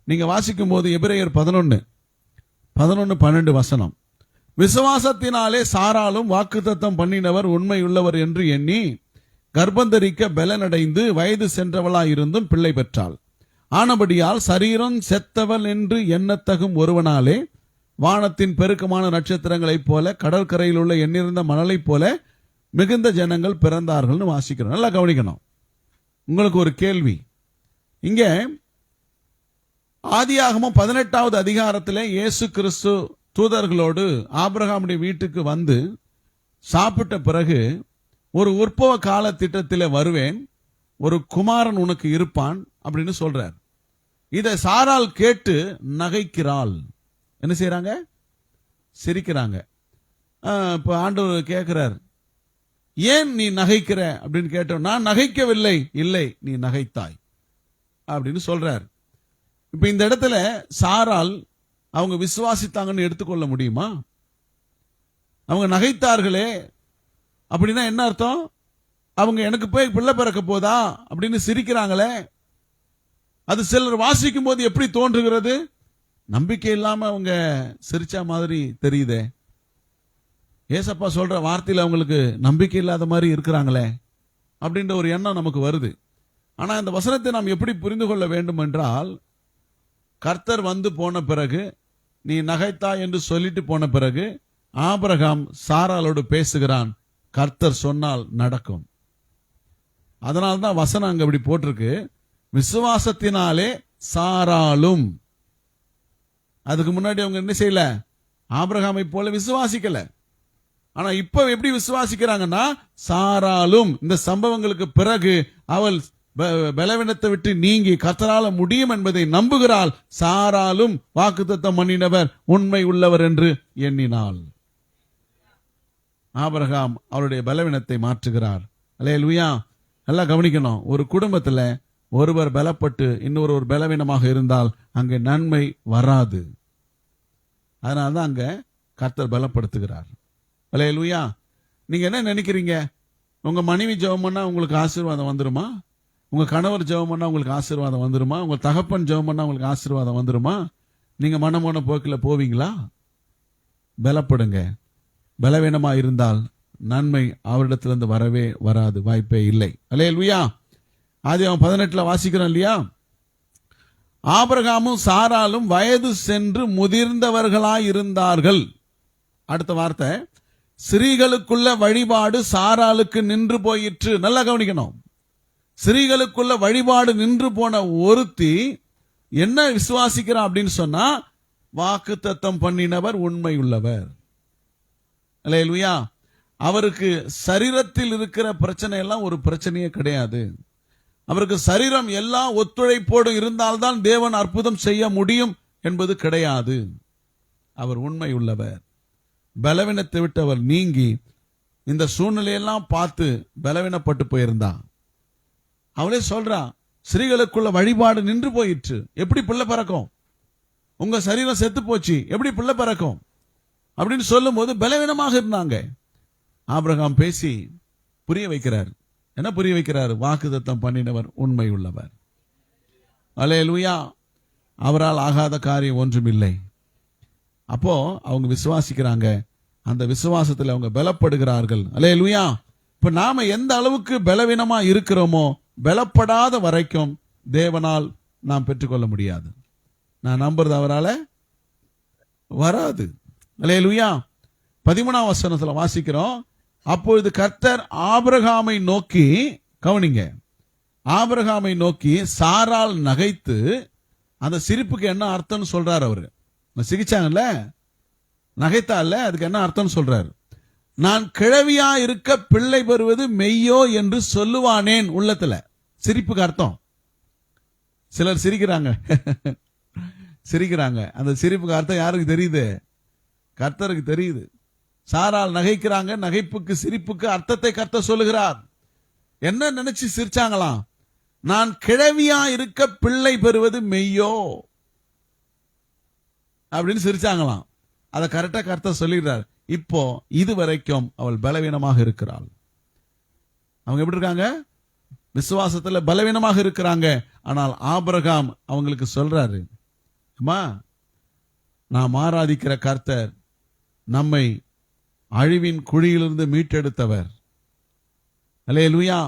நீங்க வாசிக்கும் போது எபிரேயர் 11:12 வசனம், விசுவாசத்தினாலே சாராலும் வாக்குத்தத்தம் பண்ணினவர் உண்மையுள்ளவர் என்று எண்ணி கர்ப்பந்தரிக்க பலனடைந்து வயது சென்றவளாயிருந்தும் பிள்ளை பெற்றாள். ஆனபடியால் சரீரம் செத்தவள் என்று எண்ணத்தகும் ஒருவனாலே வானத்தின் பெருக்கமான நட்சத்திரங்களைப் போல கடற்கரையில் உள்ள எண்ணிருந்த மணலைப் போல மிகுந்த ஜனங்கள் பிறந்தார்கள் வாசிக்கிறோம். நல்லா கவனிக்கணும். உங்களுக்கு ஒரு கேள்வி. இங்க ஆதியாகமம் 18வது அதிகாரத்திலே இயேசு கிறிஸ்து தூதர்களோடு ஆபிரகாமுடைய வீட்டுக்கு வந்து சாப்பிட்ட பிறகு ஒரு உற்பவ கால திட்டத்திலே வருவேன், ஒரு குமாரன் உனக்கு இருப்பான் அப்படின்னு சொல்றார். இதை சாராள் கேட்டு நகைக்கிறாள். என்ன செய்யறாங்க? சிரிக்கிறாங்க. இப்ப ஆண்டவர் கேட்கிறார், ஏன் நீ நகைக்கிற அப்படின்னு கேட்டோம். நான் நகைக்கவில்லை. இல்லை, நீ நகைத்தாய் அப்படின்னு சொல்றார். இப்ப இந்த இடத்துல சாராள் அவங்க விசுவாசித்தாங்கன்னு எடுத்துக்கொள்ள முடியுமா? அவங்க நகைத்தார்களே அப்படின்னா என்ன அர்த்தம்? அவங்க எனக்கு போய் பிள்ளை பிறக்க போதா அப்படின்னு சிரிக்கிறாங்களே. அது சிலர் வாசிக்கும் போது எப்படி தோன்றுகிறது? நம்பிக்கை இல்லாம அவங்க சிரிச்சா மாதிரி தெரியுதே. ஏசப்பா சொல்ற வார்த்தையில அவங்களுக்கு நம்பிக்கை இல்லாத மாதிரி இருக்கிறாங்களே அப்படின்ற ஒரு எண்ணம் நமக்கு வருது. ஆனா இந்த வசனத்தை நாம் எப்படி புரிந்து கொள்ள வேண்டும் என்றால், கர்த்தர் வந்து போன பிறகு, நீ நகைத்தா என்று சொல்லிட்டு போன பிறகு ஆபிரகாம் சாராளோடு பேசுகிறான். கர்த்தர் சொன்னால் நடக்கும். அதனால்தான் வசனம் அங்க இப்படி போட்டிருக்கு, விசுவாசத்தினாலே சாராளும். அதுக்கு முன்னாடி அவங்க என்ன செய்யல? ஆபிரகாமை போல விசுவாசிக்கல. ஆனா இப்ப எப்படி விசுவாசிக்கிறாங்கன்னா, சாராளும் இந்த சம்பவங்களுக்கு பிறகு அவள் பலவீனத்தை விட்டு நீங்கி கர்த்தரால முடியும் என்பதை நம்புகிறாள். சாராளும் வாக்குத்தத்தம் பண்ணினவர் உண்மை உள்ளவர் என்று எண்ணினாள். ஆபிரகாம் அவருடைய பலவீனத்தை மாற்றுகிறார். அல்லேலூயா. நல்லா கவனிக்கணும். ஒரு குடும்பத்துல ஒருவர் பலப்பட்டு இன்னொரு பலவீனமாக இருந்தால் அங்கே நன்மை வராது. அதனால்தான் அங்க கர்த்தர் பலப்படுத்துகிறார். அல்லேலூயா. நீங்க என்ன நினைக்கிறீங்க? உங்க மனைவி ஜெபம் பண்ணா உங்களுக்கு ஆசீர்வாதம் வந்துருமா? உங்க கணவர் ஜெபம் பண்ணா உங்களுக்கு ஆசீர்வாதம் வந்துருமா? உங்க தகப்பன் ஜெபம் பண்ணா உங்களுக்கு ஆசீர்வாதம் வந்துருமா? நீங்க மனமோன போக்கில் போவீங்களா? பலப்படுங்க. பலவீனமா இருந்தால் நன்மை அவரிடத்திலிருந்து வரவே வராது, வாய்ப்பே இல்லை. அல்லேலூயா. ஆதியாகமம் 18 வாசிக்கிறோம் இல்லையா? ஆபிரகாமும் சாராளும் வயது சென்று முதிர்ந்தவர்களாய் இருந்தார்கள். அடுத்த வார்த்தை, ஸ்திரீகளுக்குள்ள வழிபாடு சாராளுக்கு நின்று போயிற்று. நல்லா கவனிக்கணும். ஸ்திரீகளுக்குள்ள வழிபாடு நின்று போன ஒருத்தி என்ன விசுவாசிக்கிறான் அப்படின்னு சொன்னா, வாக்குத்தத்தம் பண்ணினவர் உண்மை உள்ளவர். அல்லேலூயா. அவருக்கு சரீரத்தில் இருக்கிற பிரச்சனை எல்லாம் ஒரு பிரச்சனையே கிடையாது. அவருக்கு சரீரம் எல்லா ஒத்துழைப்போடு இருந்தால்தான் தேவன் அற்புதம் செய்ய முடியும் என்பது கிடையாது. அவர் உண்மை உள்ளவர். பலவீனத்தை விட்டு அவர் நீங்கி இந்த சூழ்நிலையெல்லாம் பார்த்து பலவீனப்பட்டு போயிருந்தா. அவளே சொல்றா, ஸ்திரீகளுக்குள்ள வழிபாடு நின்று போயிற்று, எப்படி பிள்ளை பிறக்கும்? உங்க சரீரம் செத்து போச்சு, எப்படி பிள்ளை பிறக்கும் அப்படின்னு சொல்லும் போது பலவீனமாக இருந்தாங்க. ஆபிரகாம் பேசி புரிய வைக்கிறார். என்ன புரிய வைக்கிறார்? வாக்குத்தத்தம் பண்ணினவர் உண்மை உள்ளவர். அல்லேலூயா. அவரால் ஆகாத காரியம் ஒன்றுமில்லை. அப்போ அவங்க விசுவாசிக்கிறாங்க, அந்த விசுவாசத்தில் அவங்க பலப்படுகிறார்கள். அல்லேலூயா. இப்ப நாம எந்த அளவுக்கு பலவீனமா இருக்கிறோமோ, பலப்படாத வரைக்கும் தேவனால் நாம் பெற்றுக்கொள்ள முடியாது. நான் நம்புறது அவரால வராது. அல்லேலூயா. 13ஆம் வசனத்துல வாசிக்கிறோம், அப்பொழுது கர்த்தர் ஆபிரகாமை நோக்கி, கவனிங்க, ஆபிரகாமை நோக்கி சாரால் நகைத்து, அந்த சிரிப்புக்கு என்ன அர்த்தம் சொல்றாரு அவரு. சிரிச்சாங்கல்ல, நகைத்தால, அதுக்கு என்ன அர்த்தம் சொல்றாரு? நான் கிழவியா இருக்க பிள்ளை பெறுவது மெய்யோ என்று சொல்லுவானேன் உள்ளத்துல. சிரிப்புக்கு அர்த்தம். சிலர் சிரிக்கிறாங்க சிரிக்கிறாங்க. அந்த சிரிப்புக்கு அர்த்தம் யாருக்கு தெரியுது? கர்த்தருக்கு தெரியுது. சாரால் நகைக்கிறாங்க. நகைப்புக்கு சிரிப்புக்கு அர்த்தத்தை கர்த்தர் சொல்லுகிறார். என்ன நினைச்சு சிரிச்சாங்களாம்? நான் கிழவியா இருக்க பிள்ளை பெறுவது மெய்யோ அப்படின்னு சிரிச்சாங்களாம். அதை கரெக்டா கர்த்தர் சொல்லிடுறார். இப்போ இதுவரைக்கும் அவள் பலவீனமாக இருக்கிறாள். அவங்க எப்படி இருக்காங்க? விசுவாசத்துல பலவீனமாக இருக்கிறாங்க. ஆனால் ஆபிரகாம் அவங்களுக்கு சொல்றாரு, அம்மா, நாம் ஆராதிக்கிற கர்த்தர் நம்மை அழிவின் குழியிலிருந்து மீட்டெடுத்தவர். அல்லேலூயா.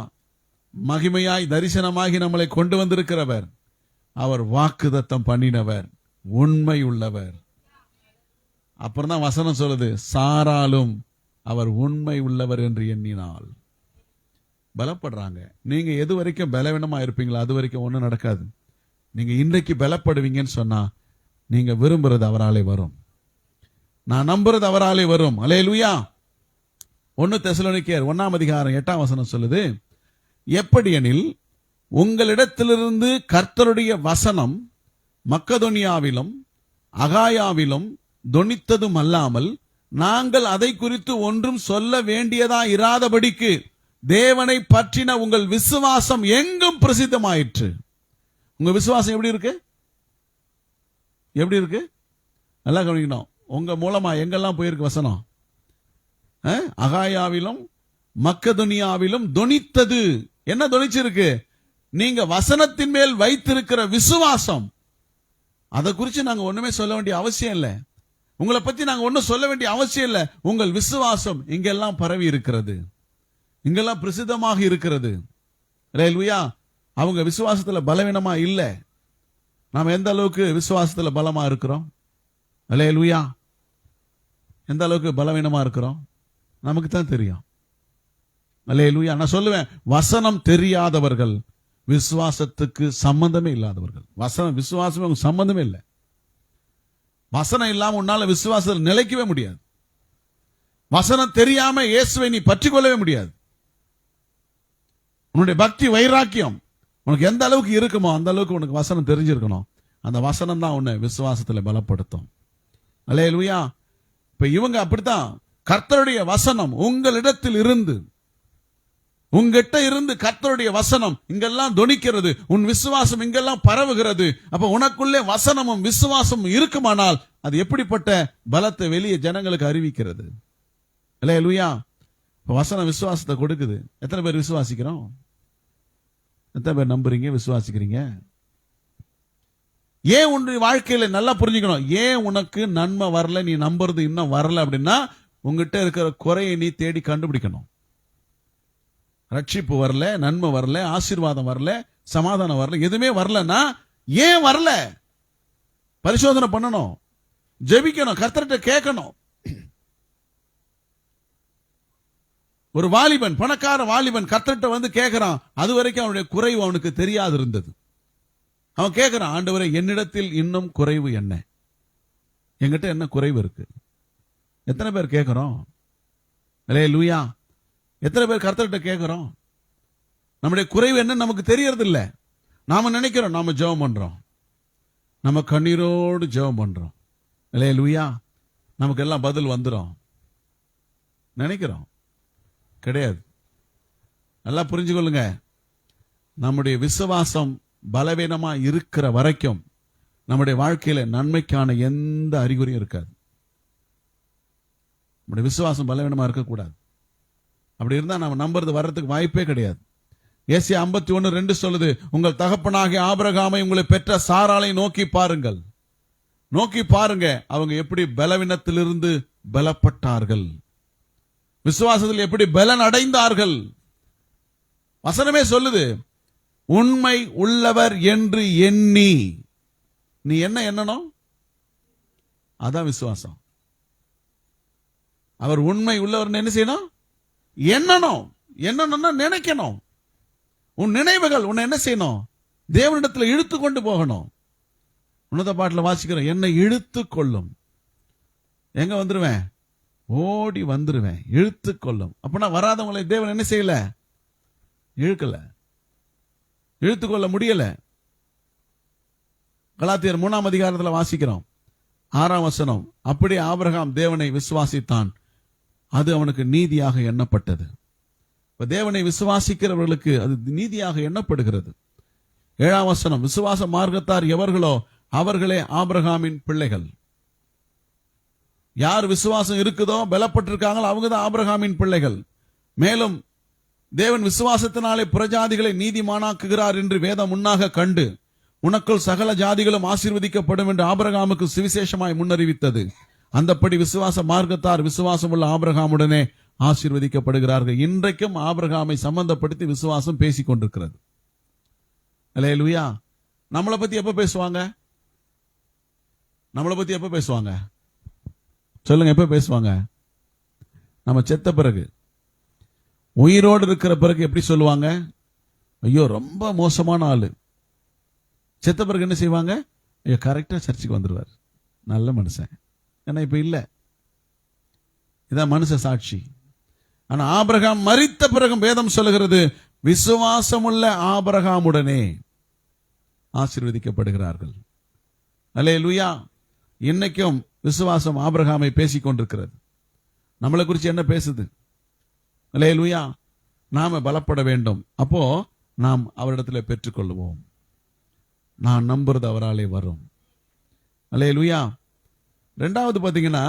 மகிமையாய் தரிசனமாகி நம்மளை கொண்டு வந்திருக்கிறவர். அவர் வாக்குத்தத்தம் பண்ணினவர், உண்மை உள்ளவர். அப்புறம் தான் வசனம் சொல்லுது, சாராலும் அவர் உண்மை உள்ளவர் என்று எண்ணினாள். பலப்படுறாங்க. நீங்க எது வரைக்கும் பலவீனமா இருப்பீங்களோ அது வரைக்கும் ஒண்ணும் நடக்காது. நீங்க இன்றைக்கு பலப்படுவீங்கன்னு சொன்னா, நீங்க விரும்புறது அவராலே வரும். நான் நம்புறது அவராலே வரும். அல்லேலூயா. 1 தெசலோனிக்கேயர் 1ஆம் அதிகாரம் 8ஆம் வசனம் சொல்லுது, எப்படி எனில் உங்களிடத்திலிருந்து கர்த்தருடைய வசனம் மக்கதோனியாவிலும் அகாயாவிலும் தொனித்ததும் அல்லாமல் நாங்கள் அதை குறித்து ஒன்றும் சொல்ல வேண்டியதா இராதபடிக்கு தேவனை பற்றின உங்கள் விசுவாசம் எங்கும் பிரசித்தமாயிற்று. உங்க விசுவாசம் எப்படி இருக்கு? எப்படி இருக்கு? நல்லா கவனிக்கணும். உங்க மூலமா எங்கெல்லாம் போயிருக்கு வசனம்? அகாயாவிலும் மக்கதோனியாவிலும் தொனித்தது. என்ன தொனிச்சிருக்கு? நீங்க வசனத்தின் மேல் வைத்திருக்கிற விசுவாசம். அதை குறித்து நாங்க ஒண்ணுமே சொல்ல வேண்டிய அவசியம் இல்லை. உங்களை பத்தி நாங்க ஒன்னும் சொல்ல வேண்டிய அவசியம் இல்லை. உங்கள் விசுவாசம் இங்கெல்லாம் பரவி இருக்கிறது, இங்கெல்லாம் பிரசித்தமாக இருக்கிறது. அல்லேலூயா. அவங்க விசுவாசத்துல பலவீனமா இல்ல. நாம எந்த அளவுக்கு விசுவாசத்துல பலமா இருக்கிறோம்? அல்லேலூயா. எந்த அளவுக்கு பலவீனமா இருக்கிறோம் நமக்கு தான் தெரியும். அல்லேலூயா. நான் சொல்லுவேன், வசனம் தெரியாதவர்கள் விசுவாசத்துக்கு சம்பந்தமே இல்லாதவர்கள். விசுவாசமே உங்களுக்கு சம்பந்தமே இல்லை. வசனம் இல்லாம உன்னால விசுவாசத்தில் நிலைக்கவே முடியாது. வசனம் தெரியாம இயேசுவை நீ பற்றி கொள்ளவே முடியாது. உன்னுடைய பக்தி வைராக்கியம் உனக்கு எந்த அளவுக்கு இருக்குமோ அந்த அளவுக்கு உனக்கு வசனம் தெரிஞ்சிருக்கணும். அந்த வசனம் தான் உன்னை விசுவாசத்துல பலப்படுத்தும். அல்லேலூயா. இப்ப இவங்க அப்படித்தான். கர்த்தருடைய வசனம் உங்களிடத்தில் இருந்து, உங்ககிட்ட இருந்து கர்த்தருடைய வசனம் இங்கெல்லாம் தொனிக்கிறது. உன் விசுவாசம் இங்கெல்லாம் பரவுகிறது. அப்ப உனக்குள்ளே வசனமும் விசுவாசமும் இருக்குமானால் அது எப்படிப்பட்ட பலத்தை வெளியே ஜனங்களுக்கு அறிவிக்கிறது. அல்லேலூயா. இப்ப வசனம் விசுவாசத்தை கொடுக்குது. எத்தனை பேர் விசுவாசிக்கிறோம்? எத்தனை பேர் நம்புறீங்க, விசுவாசிக்கிறீங்க? ஏன் உன்னுடைய வாழ்க்கையில நல்லா புரிஞ்சுக்கணும். ஏன் உனக்கு நன்மை வரல, நீ நம்புறது இன்னும் வரல அப்படின்னா, உங்ககிட்ட இருக்கிற குறையை நீ தேடி கண்டுபிடிக்கணும். ரட்சிப்பு வரல, நன்மை வரல, ஆசீர்வாதம் வரல, சமாதானம் வரல, எதுவுமே வரலன்னா ஏன் வரல? பரிசோதனை பண்ணணும், ஜெபிக்கணும், கர்த்தர்கிட்ட கேட்கணும். ஒரு வாலிபன், பணக்கார வாலிபன் கர்த்தர்கிட்ட வந்து கேட்கிறான். அது வரைக்கும் அவனுடைய குறைவு அவனுக்கு தெரியாது இருந்தது. அவன் கேட்கிறான், ஆண்டவரே, என்னிடத்தில் இன்னும் குறைவு என்ன? என்கிட்ட என்ன குறைவு இருக்கு? எத்தனை பேர் கேட்கிறோம்? அல்லேலூயா. எத்தனை பேர் கர்த்தர்கிட்ட கேட்கிறோம்? நம்முடைய குறைவு என்ன நமக்கு தெரியறது இல்ல. நாம நினைக்கிறோம் நாம ஜெபம் பண்றோம், நம்ம கண்ணீரோடு ஜெபம் பண்றோம். அல்லேலூயா. நமக்கு எல்லாம் பதில் வந்துரும் நினைக்கிறோம். கிடையாது. நல்லா புரிஞ்சுக்கொள்ளுங்க, நம்முடைய விசுவாசம் பலவீனமா இருக்கிற வரைக்கும் நம்முடைய வாழ்க்கையில நன்மைக்கான எந்த அறிகுறியும் இருக்காது. நம்முடைய விசுவாசம் பலவீனமா இருக்கக்கூடாது. அப்படி இருந்தா நம்ம நம்புறது வர்றதுக்கு வாய்ப்பே கிடையாது. ஏசாயா 51:2 சொல்லுது, உங்கள் தகப்பனாகிய ஆபிரகாமை உங்களை பெற்ற சாராளை நோக்கி பாருங்கள். நோக்கி பாருங்க, அவங்க எப்படி பலவீனத்திலிருந்து பலப்பட்டார்கள், விசுவாசத்தில் எப்படி பலன் அடைந்தார்கள். வசனமே சொல்லுது, உண்மை உள்ளவர் என்று எண்ணி. நீ என்ன எண்ணணும்? அதான் விசுவாசம். அவர் உண்மை உள்ளவர் என்ன செய்யணும்? எண்ணணும். என்னன்னா நினைக்கணும். உன் நினைவுகள் உன்னை என்ன செய்யணும்? தேவனிடத்தில் இழுத்து கொண்டு போகணும். உன்னத பாட்டில் வாசிக்கிறோம், என்னை இழுத்து கொள்ளும். எங்க வந்துருவேன்? ஓடி வந்துருவேன். இழுத்து கொள்ளும். அப்படின்னா வராதவங்களை தேவன் என்ன செய்யல? இழுக்கல, இழுத்துக்கொள்ள முடியல. கலாத்தியர் 3ஆம் அதிகாரத்தில் வாசிக்கிறோம் 6ஆம் வசனம், அப்படியே ஆபிரகாம் தேவனை விசுவாசித்தான், அது அவனுக்கு நீதியாக எண்ணப்பட்டது. தேவனை விசுவாசிக்கிறவர்களுக்கு அது நீதியாக எண்ணப்படுகிறது. 7ஆம் வசனம், விசுவாச மார்க்கத்தார் எவர்களோ அவர்களே ஆபிரகாமின் பிள்ளைகள். யார் விசுவாசம் இருக்குதோ, பலப்பட்டிருக்காங்களோ, அவங்க தான் ஆபிரகாமின் பிள்ளைகள். மேலும் தேவன் விசுவாசத்தினாலே புறஜாதிகளை நீதிமானாக்குகிறார் என்று வேதம் முன்னாக கண்டு, உனக்குள் சகல ஜாதிகளும் ஆசீர்வதிக்கப்படும் என்று ஆபிரகாமுக்கு சுவிசேஷமாய் முன்னறிவித்தது. அந்தப்படி விசுவாச மார்க்கத்தார் விசுவாசம் உள்ள ஆபிரகாமுடனே ஆசீர்வதிக்கப்படுகிறார்கள். இன்றைக்கும் ஆபிரகாமை சம்பந்தப்படுத்தி விசுவாசம் பேசிக் கொண்டிருக்கிறது. அல்லேலூயா. நம்மளை பத்தி எப்ப பேசுவாங்க? நம்மளை பத்தி எப்ப பேசுவாங்க? சொல்லுங்க, எப்ப பேசுவாங்க? நம்ம செத்த பிறகு. உயிரோடு இருக்கிற பிறகு எப்படி சொல்லுவாங்க? ஐயோ ரொம்ப மோசமான ஆளு. செத்த பிறகு என்ன செய்வாங்க? ஐயோ கரெக்டா சர்ச்சுக்கு வந்துருவார், நல்ல மனுஷன். ஏன்னா இப்ப இல்ல. இதான் மனுஷ சாட்சி. ஆனா ஆபிரகாம் மரித்த பிறகும் வேதம் சொல்லுகிறது, விசுவாசமுள்ள ஆபிரகாமுடனே ஆசீர்வதிக்கப்படுகிறார்கள். அல்லேலூயா. இன்னைக்கும் விசுவாசம் ஆபிரகாமை பேசிக் கொண்டிருக்கிறது. நம்மளை குறித்து என்ன பேசுது? அல்லேலூயா. நாம பலப்பட வேண்டும். அப்போ நாம் அவரிடத்தில் பெற்றுக்கொள்வோம். நான் நம்புறது அவராலே வரும். அல்லேலூயா. இரண்டாவது பாத்தீங்கன்னா,